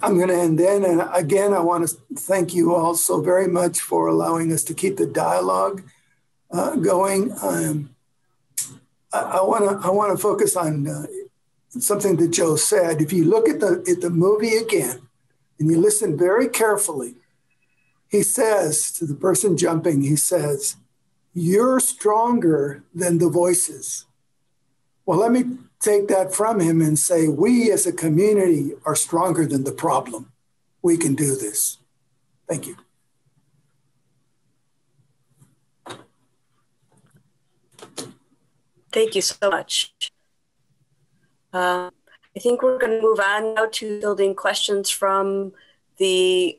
going to end then. And again, I want to thank you all so very much for allowing us to keep the dialogue going. I want to focus on something that Joe said. If you look at the movie again and you listen very carefully, he says to the person jumping, he says, "You're stronger than the voices." Well, let me take that from him and say, we as a community are stronger than the problem. We can do this. Thank you. Thank you so much. I think we're going to move on now to fielding questions from the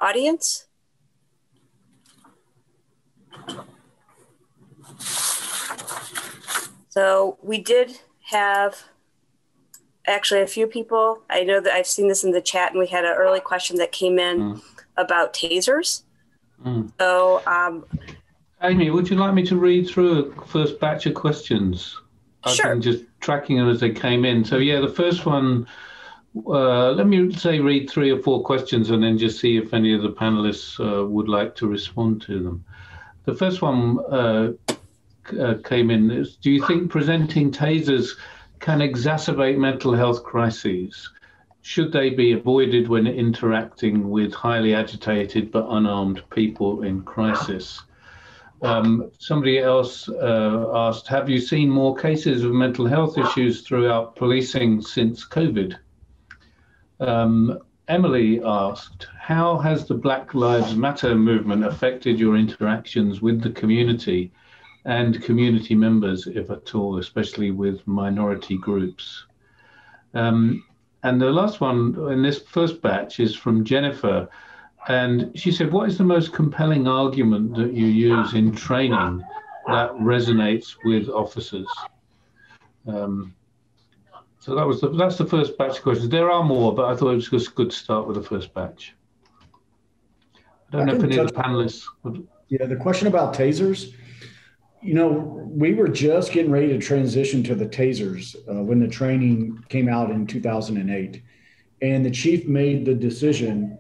audience. So we did have actually a few people. I know that I've seen this in the chat, and we had an early question that came in about tasers. So, Amy, would you like me to read through a first batch of questions? Sure. I've been just tracking them as they came in. So yeah, the first one, let me say read 3 or 4 questions and then just see if any of the panelists would like to respond to them. The first one came in is, do you think presenting tasers can exacerbate mental health crises? should they be avoided when interacting with highly agitated but unarmed people in crisis? Somebody else asked, have you seen more cases of mental health issues throughout policing since COVID? Emily asked, how has the Black Lives Matter movement affected your interactions with the community and community members, if at all, especially with minority groups? And the last one in this first batch is from Jennifer. And she said, what is the most compelling argument that you use in training that resonates with officers? So that's the first batch of questions. There are more, but I thought it was just good to start with the first batch. I don't know if any of the panelists would... Yeah, the question about tasers, we were just getting ready to transition to the tasers when the training came out in 2008. And the chief made the decision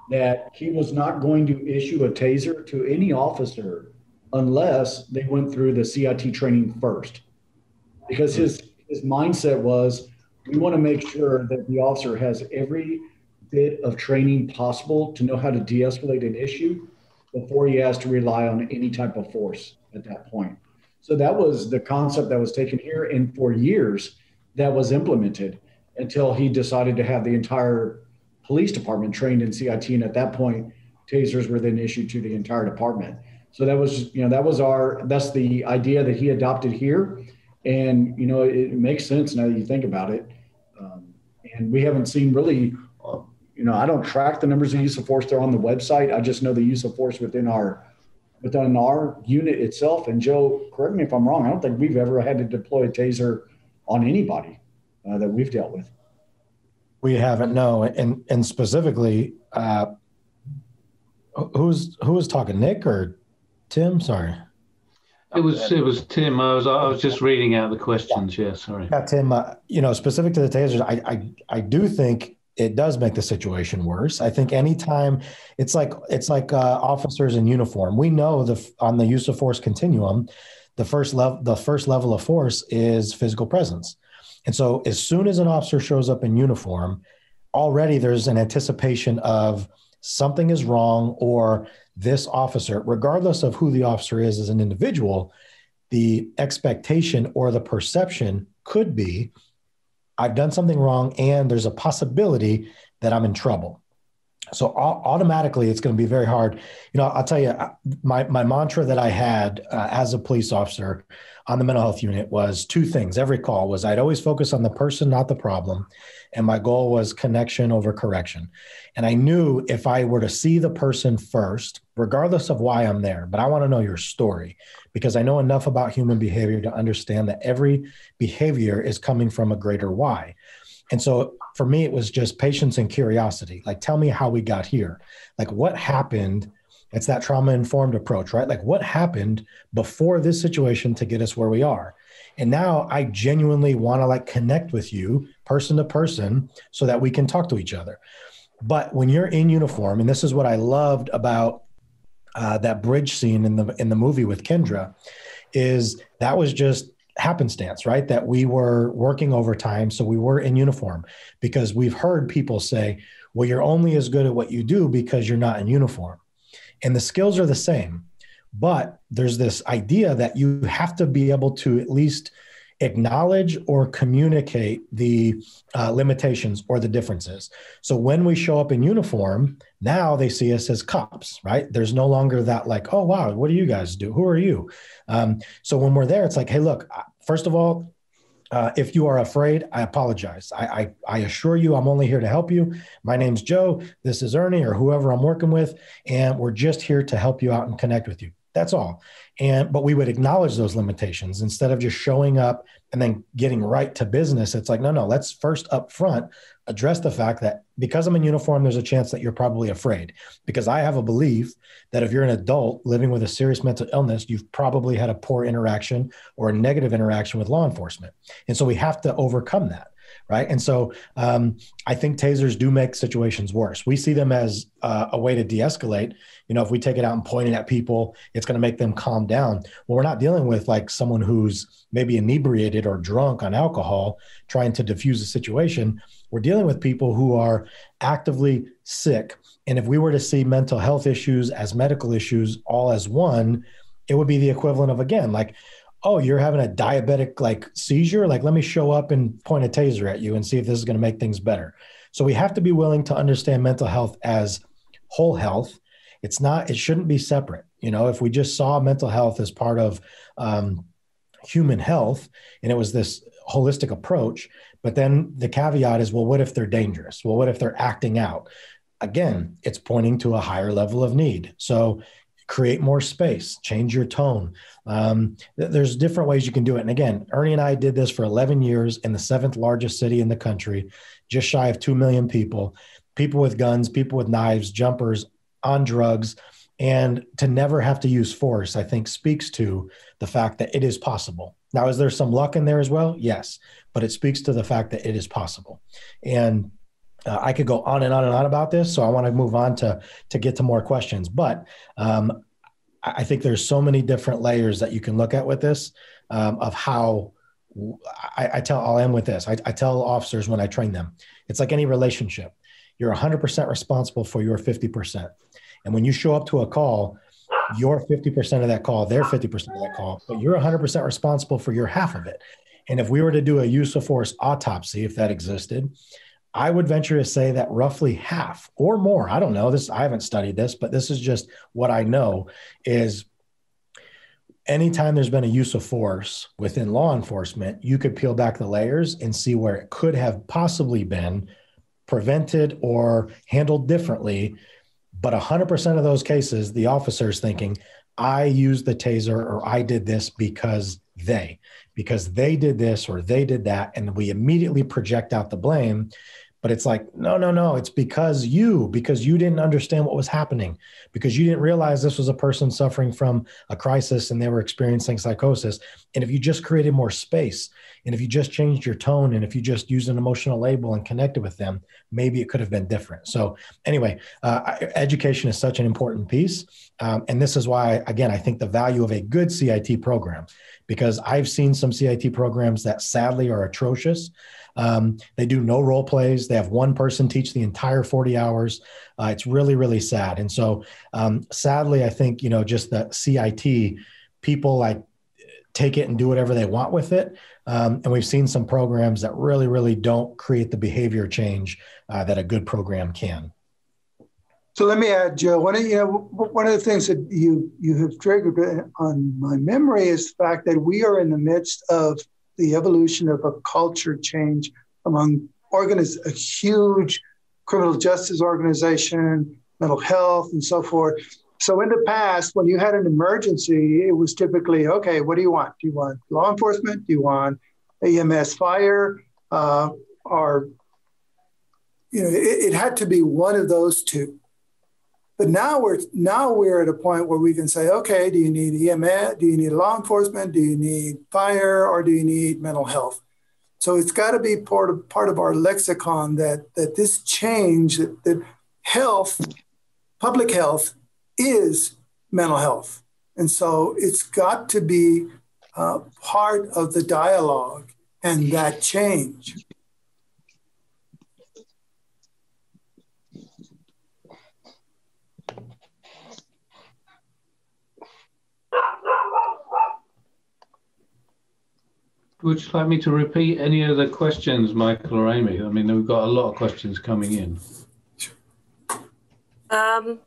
that he was not going to issue a taser to any officer unless they went through the CIT training first. Because his mindset was, we want to make sure that the officer has every bit of training possible to know how to de-escalate an issue before he has to rely on any type of force at that point. So that was the concept that was taken here. And for years, that was implemented until he decided to have the entire police department trained in CIT. And at that point, tasers were then issued to the entire department. So that was, that's the idea that he adopted here. And, it makes sense now that you think about it. And we haven't seen really, I don't track the numbers of use of force. They're on the website. I just know the use of force within our unit itself. And Joe, correct me if I'm wrong, I don't think we've ever had to deploy a taser on anybody that we've dealt with. We haven't, no. And specifically, who was talking, Nick or Tim? Sorry. It was Tim. I was just reading out the questions. Yeah, sorry. Yeah, Tim. Specific to the tasers, I do think it does make the situation worse. I think anytime it's like officers in uniform. We know on the use of force continuum, the first level of force is physical presence, and so as soon as an officer shows up in uniform, already there's an anticipation of something is wrong, or this officer, regardless of who the officer is as an individual, the expectation or the perception could be, I've done something wrong and there's a possibility that I'm in trouble. So automatically it's going to be very hard. I'll tell you, my mantra that I had as a police officer on the mental health unit was two things. Every call was I'd always focus on the person, not the problem. And my goal was connection over correction. And I knew if I were to see the person first, regardless of why I'm there, but I want to know your story, because I know enough about human behavior to understand that every behavior is coming from a greater why. And so for me, it was just patience and curiosity. Like, tell me how we got here. Like, what happened? It's that trauma-informed approach, right? Like, what happened before this situation to get us where we are? And now I genuinely want to connect with you person to person so that we can talk to each other. But when you're in uniform, and this is what I loved about that bridge scene in the movie with Kendra, is that was just happenstance, right? That we were working overtime, so we were in uniform, because we've heard people say, well, you're only as good at what you do because you're not in uniform. And the skills are the same, but there's this idea that you have to be able to at least acknowledge or communicate the limitations or the differences. So when we show up in uniform, now they see us as cops, right? There's no longer that oh, wow, what do you guys do? Who are you? So when we're there, it's like, hey, look, first of all, if you are afraid, I apologize. I assure you, I'm only here to help you. My name's Joe. This is Ernie or whoever I'm working with. And we're just here to help you out and connect with you. That's all. But we would acknowledge those limitations instead of just showing up and then getting right to business. It's like, no, let's first up front address the fact that because I'm in uniform, there's a chance that you're probably afraid, because I have a belief that if you're an adult living with a serious mental illness, you've probably had a poor interaction or a negative interaction with law enforcement. And so we have to overcome that, right? And so I think tasers do make situations worse. We see them as a way to de-escalate. You know, if we take it out and point it at people, it's going to make them calm down. Well, we're not dealing with like someone who's maybe inebriated or drunk on alcohol trying to diffuse a situation. We're dealing with people who are actively sick. And if we were to see mental health issues as medical issues all as one, it would be the equivalent of, again, like, oh, you're having a diabetic like seizure. Like, let me show up and point a taser at you and see if this is going to make things better. So we have to be willing to understand mental health as whole health. It shouldn't be separate. You know, if we just saw mental health as part of human health and it was this holistic approach, but then the caveat is, well, what if they're dangerous? Well, what if they're acting out? Again, it's pointing to a higher level of need. So create more space, change your tone. There's different ways you can do it. And again, Ernie and I did this for 11 years in the 7th largest city in the country, just shy of 2 million people with guns, people with knives, jumpers, on drugs. And to never have to use force, I think speaks to the fact that it is possible. Now, is there some luck in there as well? Yes, but it speaks to the fact that it is possible. And I could go on and on and on about this, so I want to move on to get to more questions. But I think there's so many different layers that you can look at with this of how I'll end with this. I tell officers when I train them, it's like any relationship. You're 100% responsible for your 50%. And when you show up to a call, you're 50% of that call, they're 50% of that call, but you're 100% responsible for your half of it. And if we were to do a use of force autopsy, if that existed, I would venture to say that roughly half or more, I don't know this, I haven't studied this, but this is just what I know, is anytime there's been a use of force within law enforcement, you could peel back the layers and see where it could have possibly been prevented or handled differently. But 100% of those cases, the officer's thinking, I used the taser or I did this because they did this or they did that. And we immediately project out the blame. But it's like, no, it's because you didn't understand what was happening, because you didn't realize this was a person suffering from a crisis and they were experiencing psychosis. And if you just created more space, and if you just changed your tone, and if you just used an emotional label and connected with them, maybe it could have been different. So anyway, education is such an important piece. And this is why, again, I think the value of a good CIT program, because I've seen some CIT programs that sadly are atrocious. They do no role plays. They have one person teach the entire 40 hours. It's really, really sad. And so sadly, I think, just the CIT, people like take it and do whatever they want with it. And we've seen some programs that really, really don't create the behavior change that a good program can. So let me add, Joe, one of the things that you have triggered on my memory is the fact that we are in the midst of the evolution of a culture change among a huge criminal justice organization, mental health, and so forth. So in the past, when you had an emergency, it was typically, okay, what do you want? Do you want law enforcement? Do you want EMS fire? It had to be one of those two. But now we're at a point where we can say, okay, do you need EMS? Do you need law enforcement? Do you need fire? Or do you need mental health? So it's got to be part of our lexicon that this change, that health, public health, is mental health. And so it's got to be part of the dialogue and that change. Would you like me to repeat any of the questions, Michael or Amy? I mean, we've got a lot of questions coming in. How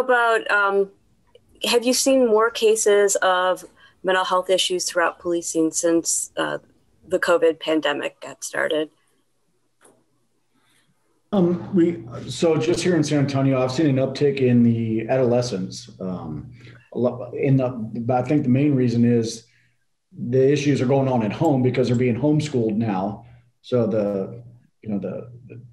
about, have you seen more cases of mental health issues throughout policing since the COVID pandemic got started? So just here in San Antonio, I've seen an uptick in the adolescents. But I think the main reason is the issues are going on at home because they're being homeschooled now. So the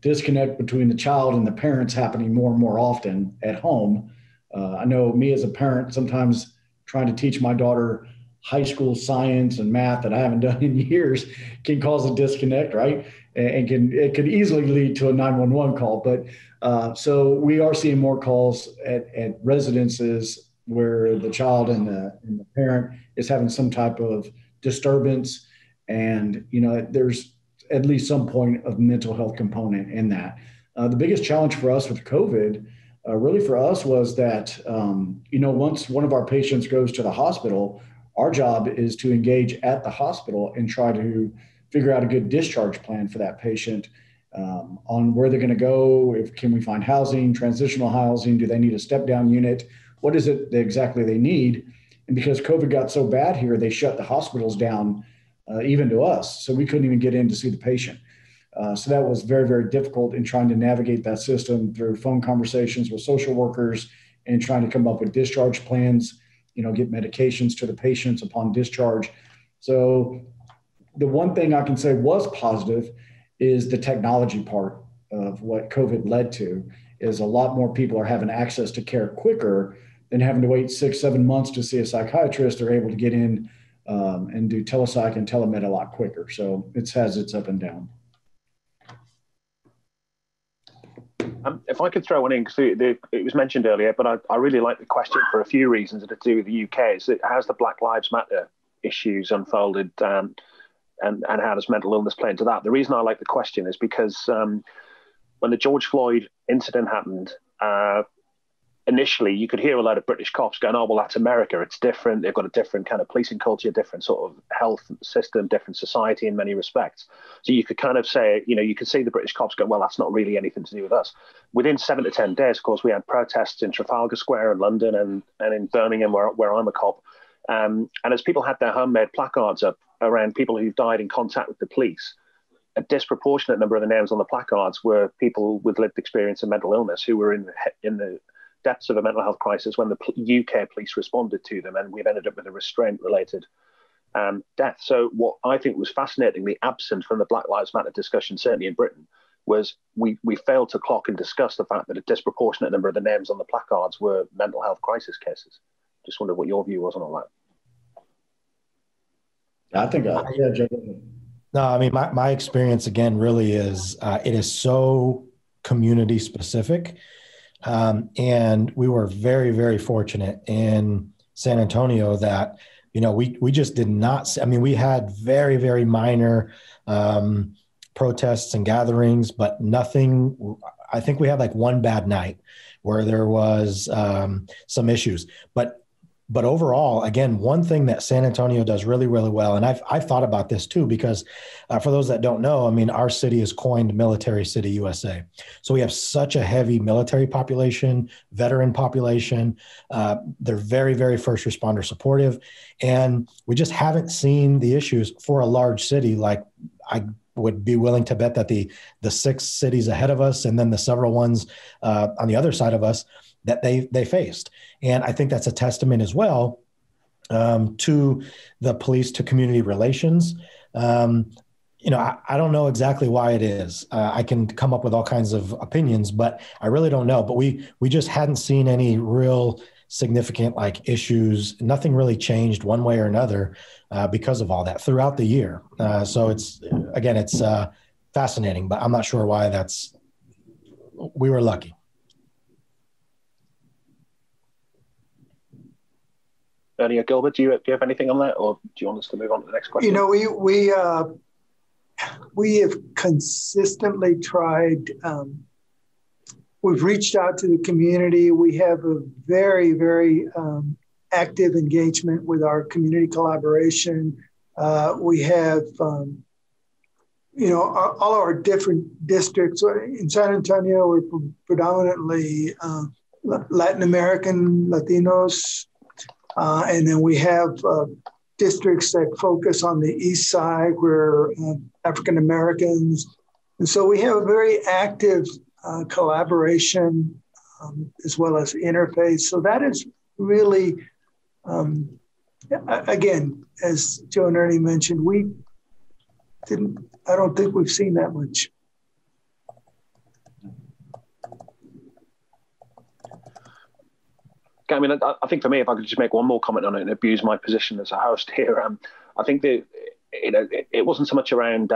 disconnect between the child and the parents happening more and more often at home. I know me as a parent, sometimes trying to teach my daughter high school science and math that I haven't done in years can cause a disconnect, right? And it could easily lead to a 911 call. But so we are seeing more calls at residences where the child and the parent is having some type of disturbance. And, there's at least some point of mental health component in that. The biggest challenge for us with COVID, really for us, was that, once one of our patients goes to the hospital, our job is to engage at the hospital and try to figure out a good discharge plan for that patient, on where they're going to go. Can we find housing, transitional housing? Do they need a step down unit? What is it exactly they need? And because COVID got so bad here, they shut the hospitals down, even to us. So we couldn't even get in to see the patient. So that was very, very difficult in trying to navigate that system through phone conversations with social workers and trying to come up with discharge plans, get medications to the patients upon discharge. So the one thing I can say was positive is the technology part of what COVID led to is a lot more people are having access to care quicker than having to wait 6-7 months to see a psychiatrist. They're able to get in and do telepsych and telemed a lot quicker. So it has its up and down. If I could throw one in, because it was mentioned earlier, but I really like the question for a few reasons that are to do with the UK. Is how's the Black Lives Matter issues unfolded, and how does mental illness play into that? The reason I like the question is because when the George Floyd incident happened, initially you could hear a lot of British cops going, "Oh, well, that's America. It's different. They've got a different kind of policing culture, different sort of health system, different society in many respects." So you could kind of say, you could see the British cops go, "Well, that's not really anything to do with us." Within 7 to 10 days, of course, we had protests in Trafalgar Square in London and in Birmingham, where I'm a cop. And as people had their homemade placards up around people who've died in contact with the police, a disproportionate number of the names on the placards were people with lived experience of mental illness who were in the depths of a mental health crisis when the UK police responded to them, and we've ended up with a restraint-related death. So what I think was fascinatingly absent from the Black Lives Matter discussion, certainly in Britain, was we failed to clock and discuss the fact that a disproportionate number of the names on the placards were mental health crisis cases. Just wondered what your view was on all that. I think, No, I mean, my experience again really is it is so community specific. And we were very, very fortunate in San Antonio that, we just did not see, I mean, we had very, very minor protests and gatherings, but nothing. I think we had like one bad night where there was some issues, but overall, again, one thing that San Antonio does really, really well, and I've thought about this too, because for those that don't know, I mean, our city is coined Military City USA. So we have such a heavy military population, veteran population. They're very, very first responder supportive. And we just haven't seen the issues for a large city. Like I would be willing to bet that the 6 cities ahead of us and then the several ones on the other side of us that they faced. And I think that's a testament as well to the police to community relations. I don't know exactly why it is. I can come up with all kinds of opinions, but I really don't know. But we just hadn't seen any real significant issues. Nothing really changed one way or another because of all that throughout the year. So it's fascinating, but I'm not sure why we were lucky. Ernie or Gilbert, do you have anything on that, or do you want us to move on to the next question? We have consistently tried. We've reached out to the community. We have a very, very active engagement with our community collaboration. We have, all our different districts. In San Antonio, we're predominantly Latin American, Latinos. And then we have districts that focus on the east side where African Americans. And so we have a very active collaboration as well as interface. So that is really, again, as Joe and Ernie mentioned, I don't think we've seen that much. I mean, I think for me, if I could just make one more comment on it and abuse my position as a host here, I think that it wasn't so much around.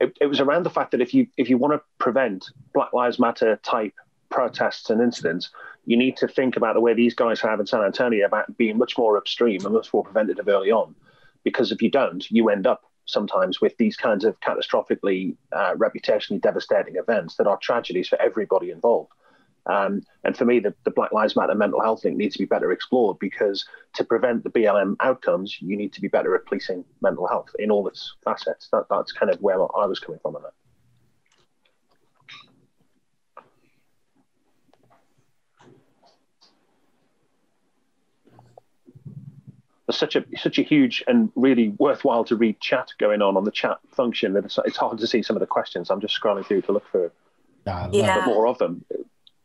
It was around the fact that if you want to prevent Black Lives Matter type protests and incidents, you need to think about the way these guys have in San Antonio about being much more upstream and much more preventative early on. Because if you don't, you end up sometimes with these kinds of catastrophically, reputationally devastating events that are tragedies for everybody involved. And for me, the Black Lives Matter mental health link needs to be better explored, because to prevent the BLM outcomes, you need to be better at policing mental health in all its facets. That's kind of where I was coming from on that. There's such a huge and really worthwhile to read chat going on the chat function that it's hard to see some of the questions. I'm just scrolling through to look for more of them.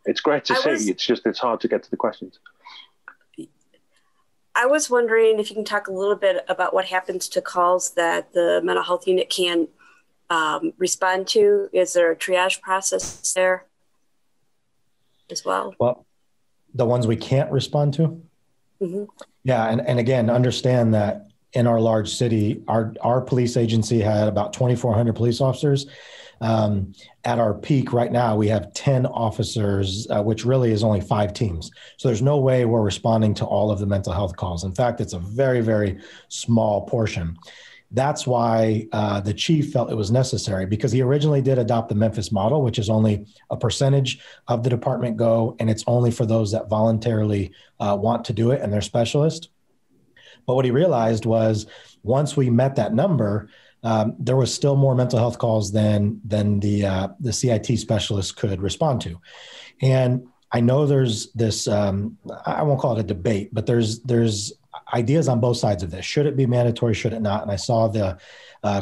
It's great to see. It's hard to get to the questions. I was wondering if you can talk a little bit about what happens to calls that the mental health unit can respond to. Is there a triage process there as well? Well, the ones we can't respond to? Mm-hmm. Yeah. And again, understand that in our large city, our police agency had about 2,400 police officers. At our peak right now, we have 10 officers, which really is only 5 teams. So there's no way we're responding to all of the mental health calls. In fact, it's a very, very small portion. That's why the chief felt it was necessary, because he originally did adopt the Memphis model, which is only a percentage of the department go, and it's only for those that voluntarily want to do it and they're specialists. But what he realized was once we met that number, there was still more mental health calls than the CIT specialists could respond to. And I know there's this, I won't call it a debate, but there's ideas on both sides of this. Should it be mandatory? Should it not? And I saw the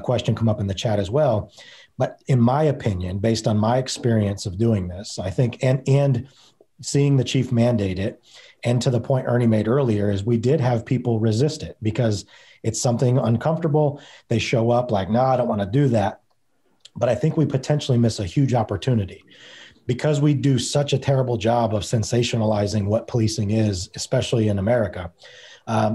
question come up in the chat as well. But in my opinion, based on my experience of doing this, I think, and seeing the chief mandate it, and to the point Ernie made earlier, is we did have people resist it because it's something uncomfortable. They show up like, no, I don't want to do that. But I think we potentially miss a huge opportunity because we do such a terrible job of sensationalizing what policing is, especially in America.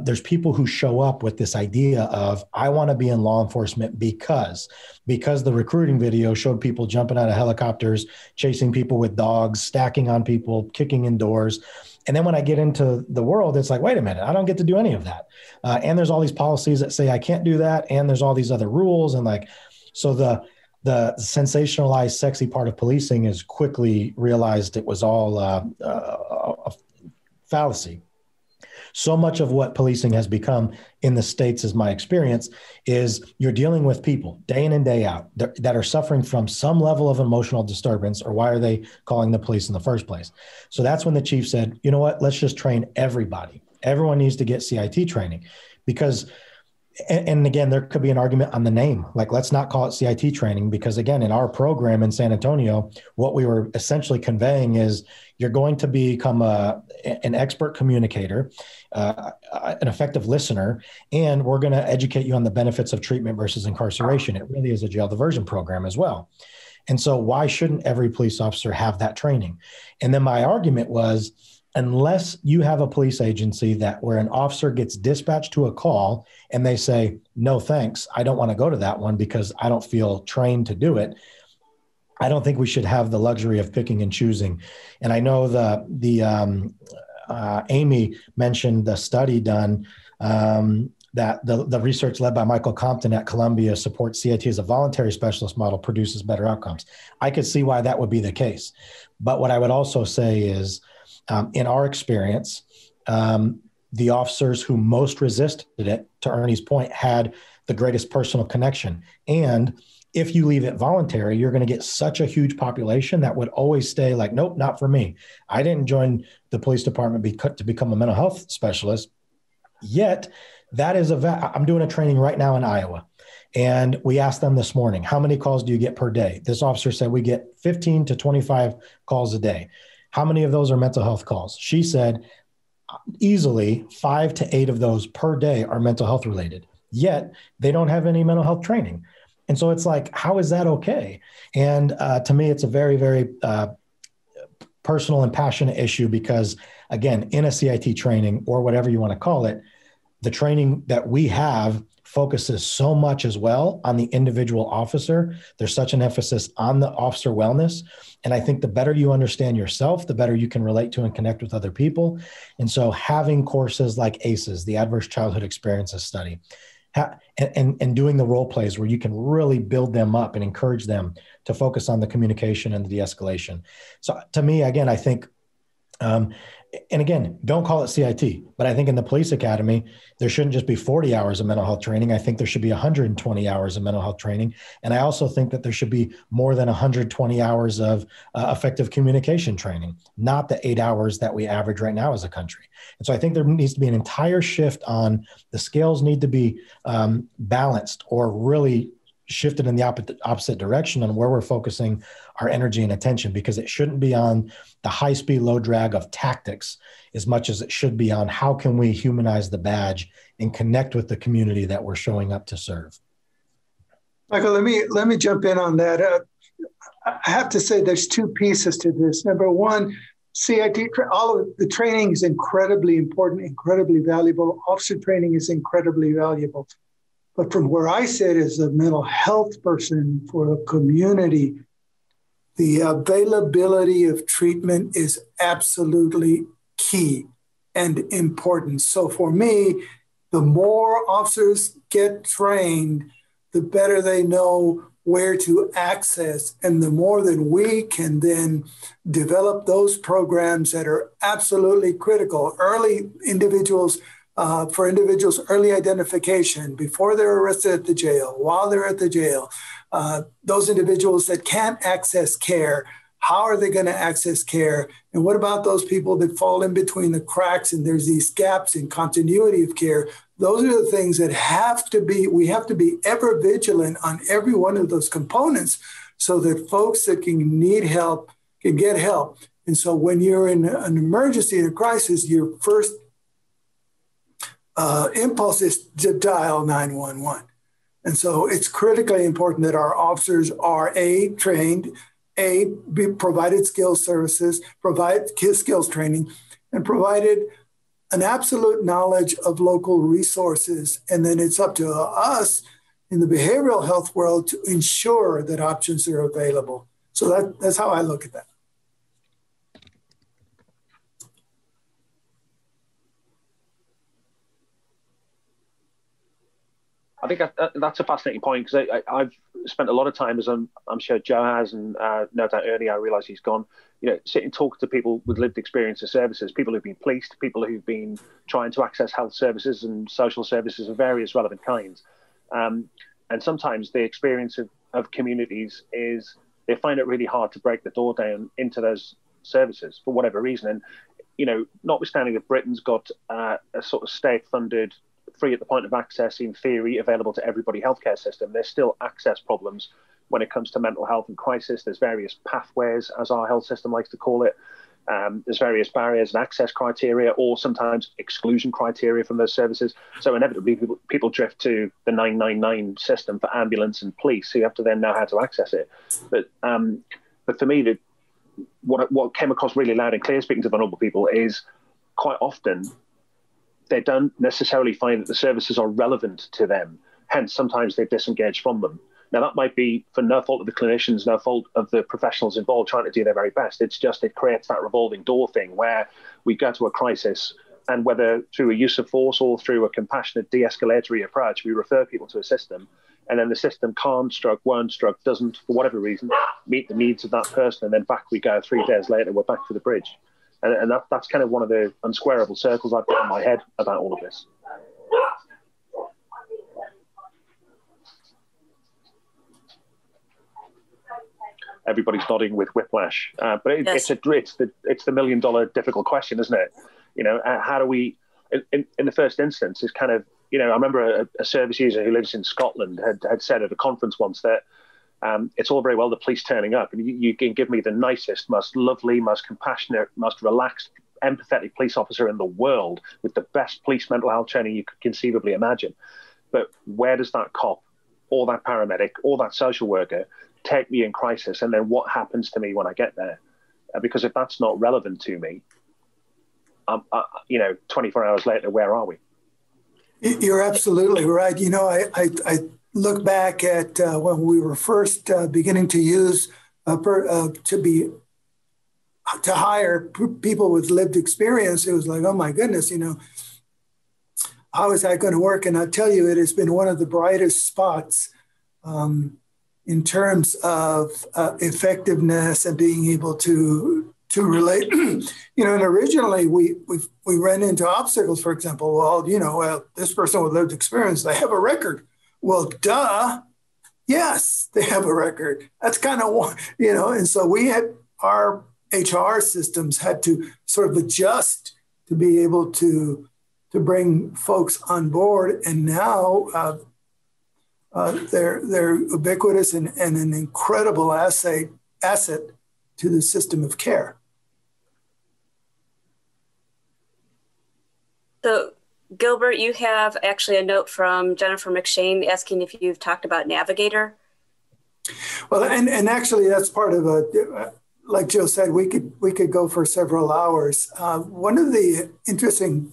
There's people who show up with this idea of, I want to be in law enforcement because the recruiting video showed people jumping out of helicopters, chasing people with dogs, stacking on people, kicking in doors. And then when I get into the world, it's like, wait a minute, I don't get to do any of that. And there's all these policies that say I can't do that. And there's all these other rules. And like, so the sensationalized, sexy part of policing is quickly realized it was all a fallacy. So much of what policing has become in the States, is my experience, is you're dealing with people day in and day out that are suffering from some level of emotional disturbance, or why are they calling the police in the first place? So that's when the chief said, you know what, let's just train everybody. Everyone needs to get CIT training because, and again, there could be an argument on the name. Like, let's not call it CIT training because, again, in our program in San Antonio, what we were essentially conveying is you're going to become an expert communicator, an effective listener, and we're going to educate you on the benefits of treatment versus incarceration. It really is a jail diversion program as well. And so why shouldn't every police officer have that training? And then my argument was, unless you have a police agency where an officer gets dispatched to a call and they say, no, thanks, I don't want to go to that one because I don't feel trained to do it, I don't think we should have the luxury of picking and choosing. And I know Amy mentioned the study done that the research led by Michael Compton at Columbia supports CIT as a voluntary specialist model produces better outcomes. I could see why that would be the case. But what I would also say is, in our experience, the officers who most resisted it, to Ernie's point, had the greatest personal connection. And if you leave it voluntary, you're going to get such a huge population that would always stay like, nope, not for me. I didn't join the police department to become a mental health specialist. Yet that is I'm doing a training right now in Iowa. And we asked them this morning, how many calls do you get per day? This officer said we get 15 to 25 calls a day. How many of those are mental health calls? She said easily 5 to 8 of those per day are mental health related, yet they don't have any mental health training. And so it's like, how is that okay? And to me, it's a very, very personal and passionate issue because, again, in a CIT training or whatever you want to call it, the training that we have focuses so much as well on the individual officer. There's such an emphasis on the officer wellness. And I think the better you understand yourself, the better you can relate to and connect with other people. And so having courses like ACEs, the Adverse Childhood Experiences Study, and doing the role plays where you can really build them up and encourage them to focus on the communication and the de-escalation. So to me, again, I think, and again, don't call it CIT, but I think in the police academy, there shouldn't just be 40 hours of mental health training. I think there should be 120 hours of mental health training. And I also think that there should be more than 120 hours of effective communication training, not the 8 hours that we average right now as a country. And so I think there needs to be an entire shift on the scales need to be balanced or really shifted in the opposite direction on where we're focusing our energy and attention, because it shouldn't be on the high speed, low drag of tactics as much as it should be on how can we humanize the badge and connect with the community that we're showing up to serve. Michael, let me jump in on that. I have to say there's two pieces to this. Number one, CIT, all of the training is incredibly important, incredibly valuable. Officer training is incredibly valuable. But from where I sit as a mental health person for the community, the availability of treatment is absolutely key and important. So for me, the more officers get trained, the better they know where to access, and the more that we can then develop those programs that are absolutely critical. For individuals, early identification before they're arrested at the jail, while they're at the jail, those individuals that can't access care, how are they going to access care? And what about those people that fall in between the cracks and there's these gaps in continuity of care? Those are the things that we have to be ever vigilant on every one of those components so that folks that can need help can get help. And so when you're in an emergency, in a crisis, your first impulse is to dial 911. And so it's critically important that our officers are trained, be provided skills services, provide skills training, and provided an absolute knowledge of local resources. And then it's up to us in the behavioral health world to ensure that options are available. So that's how I look at that. I think that's a fascinating point, because I've spent a lot of time, as I'm sure Joe has, and no doubt Ernie, I realise he's gone, sit and talk to people with lived experience of services, people who've been policed, people who've been trying to access health services and social services of various relevant kinds. And sometimes the experience of communities is they find it really hard to break the door down into those services for whatever reason. And, notwithstanding that Britain's got a sort of state-funded, free at the point of access, in theory, available to everybody healthcare system, there's still access problems when it comes to mental health and crisis. There's various pathways, as our health system likes to call it. There's various barriers and access criteria, or sometimes exclusion criteria from those services. So inevitably, people drift to the 999 system for ambulance and police, so you have to then know how to access it. But for me, what came across really loud and clear speaking to vulnerable people is quite often they don't necessarily find that the services are relevant to them. Hence, sometimes they disengage from them. Now, that might be for no fault of the clinicians, no fault of the professionals involved trying to do their very best. It's just it creates that revolving door thing where we go to a crisis, and whether through a use of force or through a compassionate de-escalatory approach, we refer people to a system, and then the system can't, won't, doesn't, for whatever reason, meet the needs of that person, and then back we go 3 days later, we're back to the bridge. And that's kind of one of the unsquarable circles I've got in my head about all of this. Everybody's nodding with whiplash, but yes. It's the $1 million difficult question, isn't it? How do we, in the first instance, is kind of, I remember a service user who lives in Scotland had said at a conference once that it's all very well the police turning up, and you can give me the nicest, most lovely, most compassionate, most relaxed, empathetic police officer in the world with the best police mental health training you could conceivably imagine. But where does that cop or that paramedic or that social worker take me in crisis, and then what happens to me when I get there? because if that's not relevant to me, 24 hours later, where are we? You're absolutely right. I look back at when we were first beginning to use to hire people with lived experience. It was like, oh my goodness, how is that going to work? And I tell you, it has been one of the brightest spots in terms of effectiveness and being able to relate. And originally we ran into obstacles. For example, well, this person with lived experience, they have a record. Well, duh. Yes, they have a record. That's kind of, and so we had our HR systems had to sort of adjust to be able to bring folks on board. And now they're ubiquitous and an incredible asset to the system of care. So, Gilbert, you have actually a note from Jennifer McShane asking if you've talked about Navigator. Well, and actually that's part of like Joe said, we could go for several hours. One of the interesting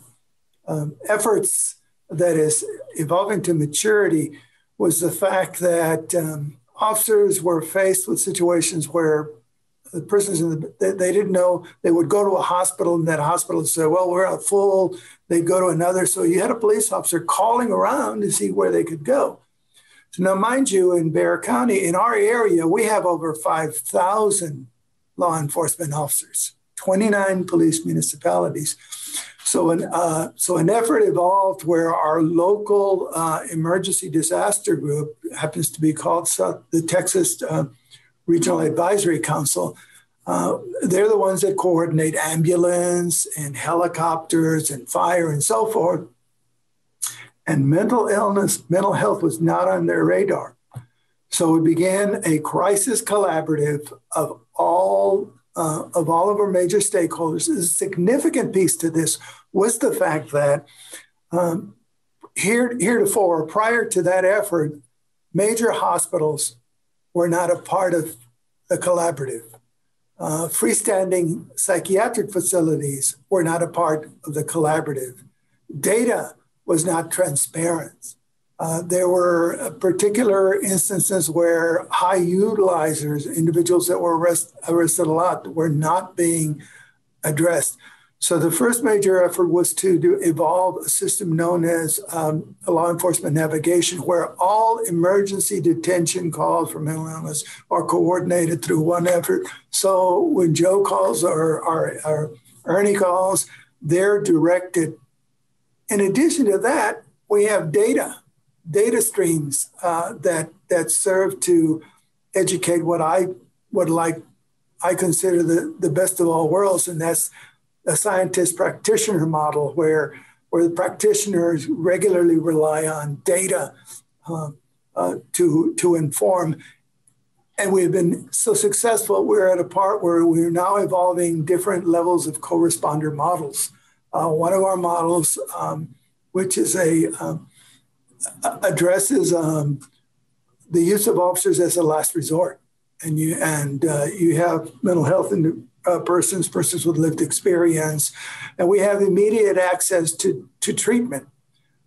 efforts that is evolving to maturity was the fact that officers were faced with situations where the prisoners, they didn't know, they would go to a hospital and that hospital would say, well, we're out full. They'd go to another. So you had a police officer calling around to see where they could go. So now, mind you, in Bexar County, in our area, we have over 5,000 law enforcement officers, 29 police municipalities. So an effort evolved where our local emergency disaster group happens to be called the Texas Regional Advisory Council. They're the ones that coordinate ambulance and helicopters and fire and so forth. And mental health was not on their radar. So we began a crisis collaborative of all of our major stakeholders. A significant piece to this was the fact that heretofore, prior to that effort, major hospitals were not a part of the collaborative. Freestanding psychiatric facilities were not a part of the collaborative. Data was not transparent. There were particular instances where high utilizers, individuals that were arrested a lot, were not being addressed. So the first major effort was to evolve a system known as law enforcement navigation, where all emergency detention calls for mental illness are coordinated through one effort. So when Joe calls or Ernie calls, they're directed. In addition to that, we have data streams that serve to educate what I consider the best of all worlds, and that's a scientist practitioner model where the practitioners regularly rely on data to inform. And we've been so successful, we're at a part where we're now evolving different levels of co-responder models. One of our models, which is addresses the use of officers as a last resort. And you have mental health in persons with lived experience, and we have immediate access to treatment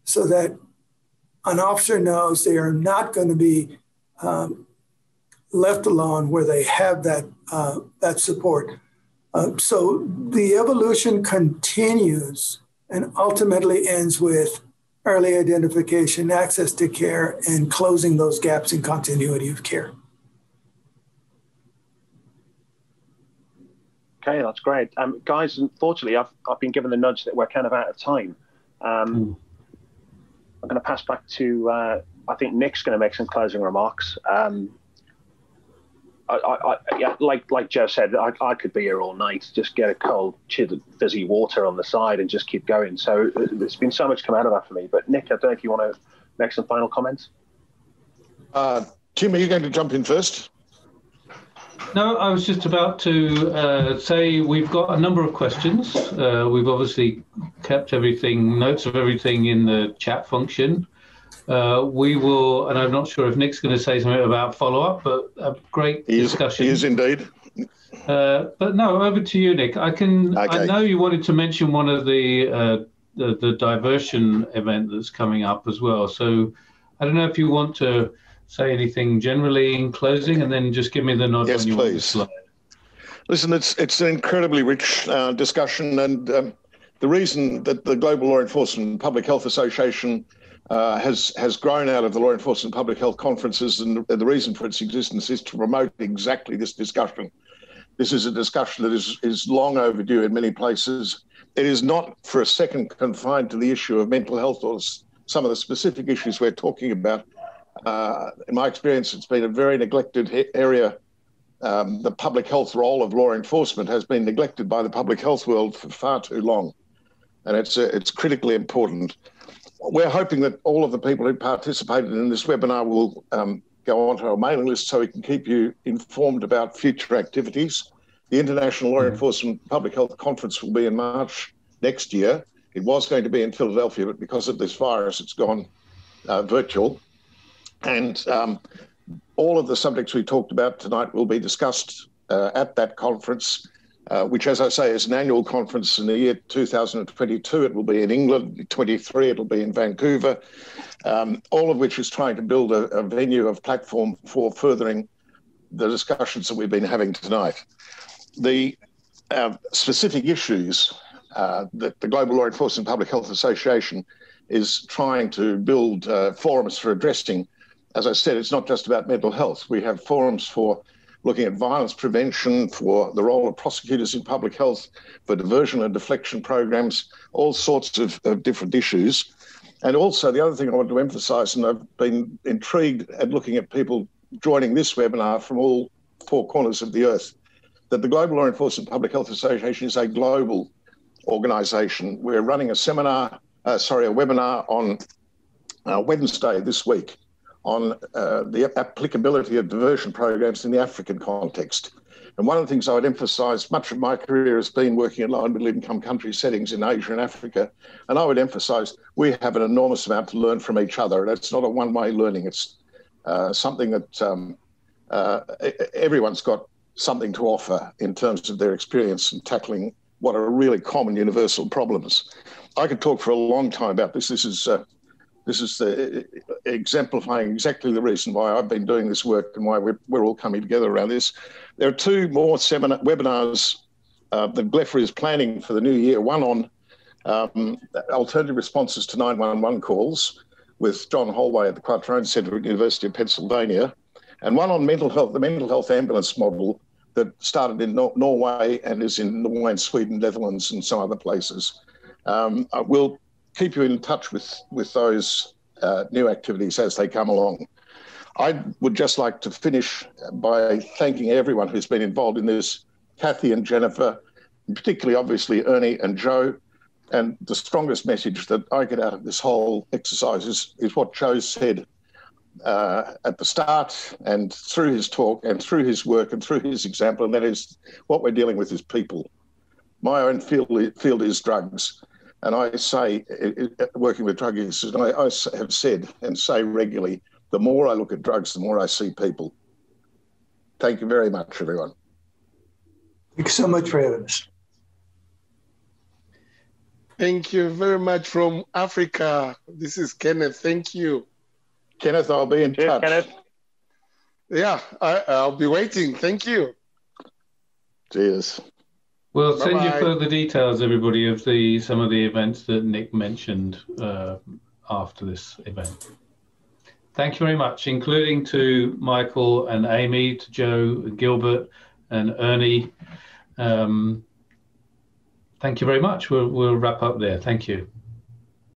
so that an officer knows they are not going to be left alone where they have that support. So the evolution continues and ultimately ends with early identification, access to care, and closing those gaps in continuity of care. Okay, that's great. Guys, unfortunately, I've been given the nudge that we're kind of out of time. I'm going to pass back to, I think Nick's going to make some closing remarks. Yeah, like Joe said, I could be here all night, just get a cold, chilled, fizzy water on the side and just keep going. So there's been so much come out of that for me. But Nick, I don't know if you want to make some final comments. Tim, are you going to jump in first? No, I was just about to say we've got a number of questions. We've obviously kept notes of everything in the chat function. We will, and I'm not sure if Nick's going to say something about follow-up, but a great discussion. He is indeed. But no, over to you, Nick. I know you wanted to mention one of the diversion event that's coming up as well. So I don't know if you want to say anything generally in closing, and then just give me the nod when you want to slide. Listen, it's an incredibly rich discussion, and the reason that the Global Law Enforcement and Public Health Association has grown out of the Law Enforcement and Public Health conferences, and the reason for its existence is to promote exactly this discussion. This is a discussion that is long overdue in many places. It is not for a second confined to the issue of mental health or some of the specific issues we're talking about. In my experience, it's been a very neglected area. The public health role of law enforcement has been neglected by the public health world for far too long, and it's critically important. We're hoping that all of the people who participated in this webinar will go onto our mailing list so we can keep you informed about future activities. The International Law Enforcement Public Health Conference will be in March next year. It was going to be in Philadelphia, but because of this virus, it's gone virtual. And all of the subjects we talked about tonight will be discussed at that conference, which, as I say, is an annual conference. In the year 2022, it will be in England. 23, it'll be in Vancouver, all of which is trying to build a venue, of platform for furthering the discussions that we've been having tonight. The specific issues that the Global Law Enforcement Public Health Association is trying to build forums for addressing. As I said, it's not just about mental health. We have forums for looking at violence prevention, for the role of prosecutors in public health, for diversion and deflection programs, all sorts of different issues. And also the other thing I want to emphasise, and I've been intrigued at looking at people joining this webinar from all four corners of the earth, that the Global Law Enforcement Public Health Association is a global organisation. We're running a webinar on Wednesday this week on the applicability of diversion programs in the African context. And one of the things I would emphasise, much of my career has been working in low and middle income country settings in Asia and Africa, and I would emphasise we have an enormous amount to learn from each other. And it's not a one-way learning. It's something that everyone's got something to offer in terms of their experience in tackling what are really common universal problems. I could talk for a long time about this. This is exemplifying exactly the reason why I've been doing this work and why we're all coming together around this. There are two more webinars that GLEFA is planning for the new year, one on alternative responses to 911 calls with John Holway at the Quattrone Centre at the University of Pennsylvania, and one on mental health, the mental health ambulance model that started in Norway and is in Norway and Sweden, Netherlands and some other places. I will keep you in touch with those new activities as they come along. I would just like to finish by thanking everyone who's been involved in this, Kathy and Jennifer, and particularly obviously Ernie and Joe. And the strongest message that I get out of this whole exercise is what Joe said at the start and through his talk and through his work and through his example, and that is what we're dealing with is people. My own field is drugs. And I say, working with drug users, I have said and say regularly, the more I look at drugs, the more I see people. Thank you very much, everyone. Thanks so much for having us. Thank you very much from Africa. This is Kenneth. Thank you. Kenneth, I'll be in touch. Kenneth. Yeah, I'll be waiting. Thank you. Cheers. We'll send you further details, everybody, of some of the events that Nick mentioned after this event. Thank you very much, including to Michael and Amy, to Joe, Gilbert, and Ernie. Thank you very much. We'll wrap up there. Thank you.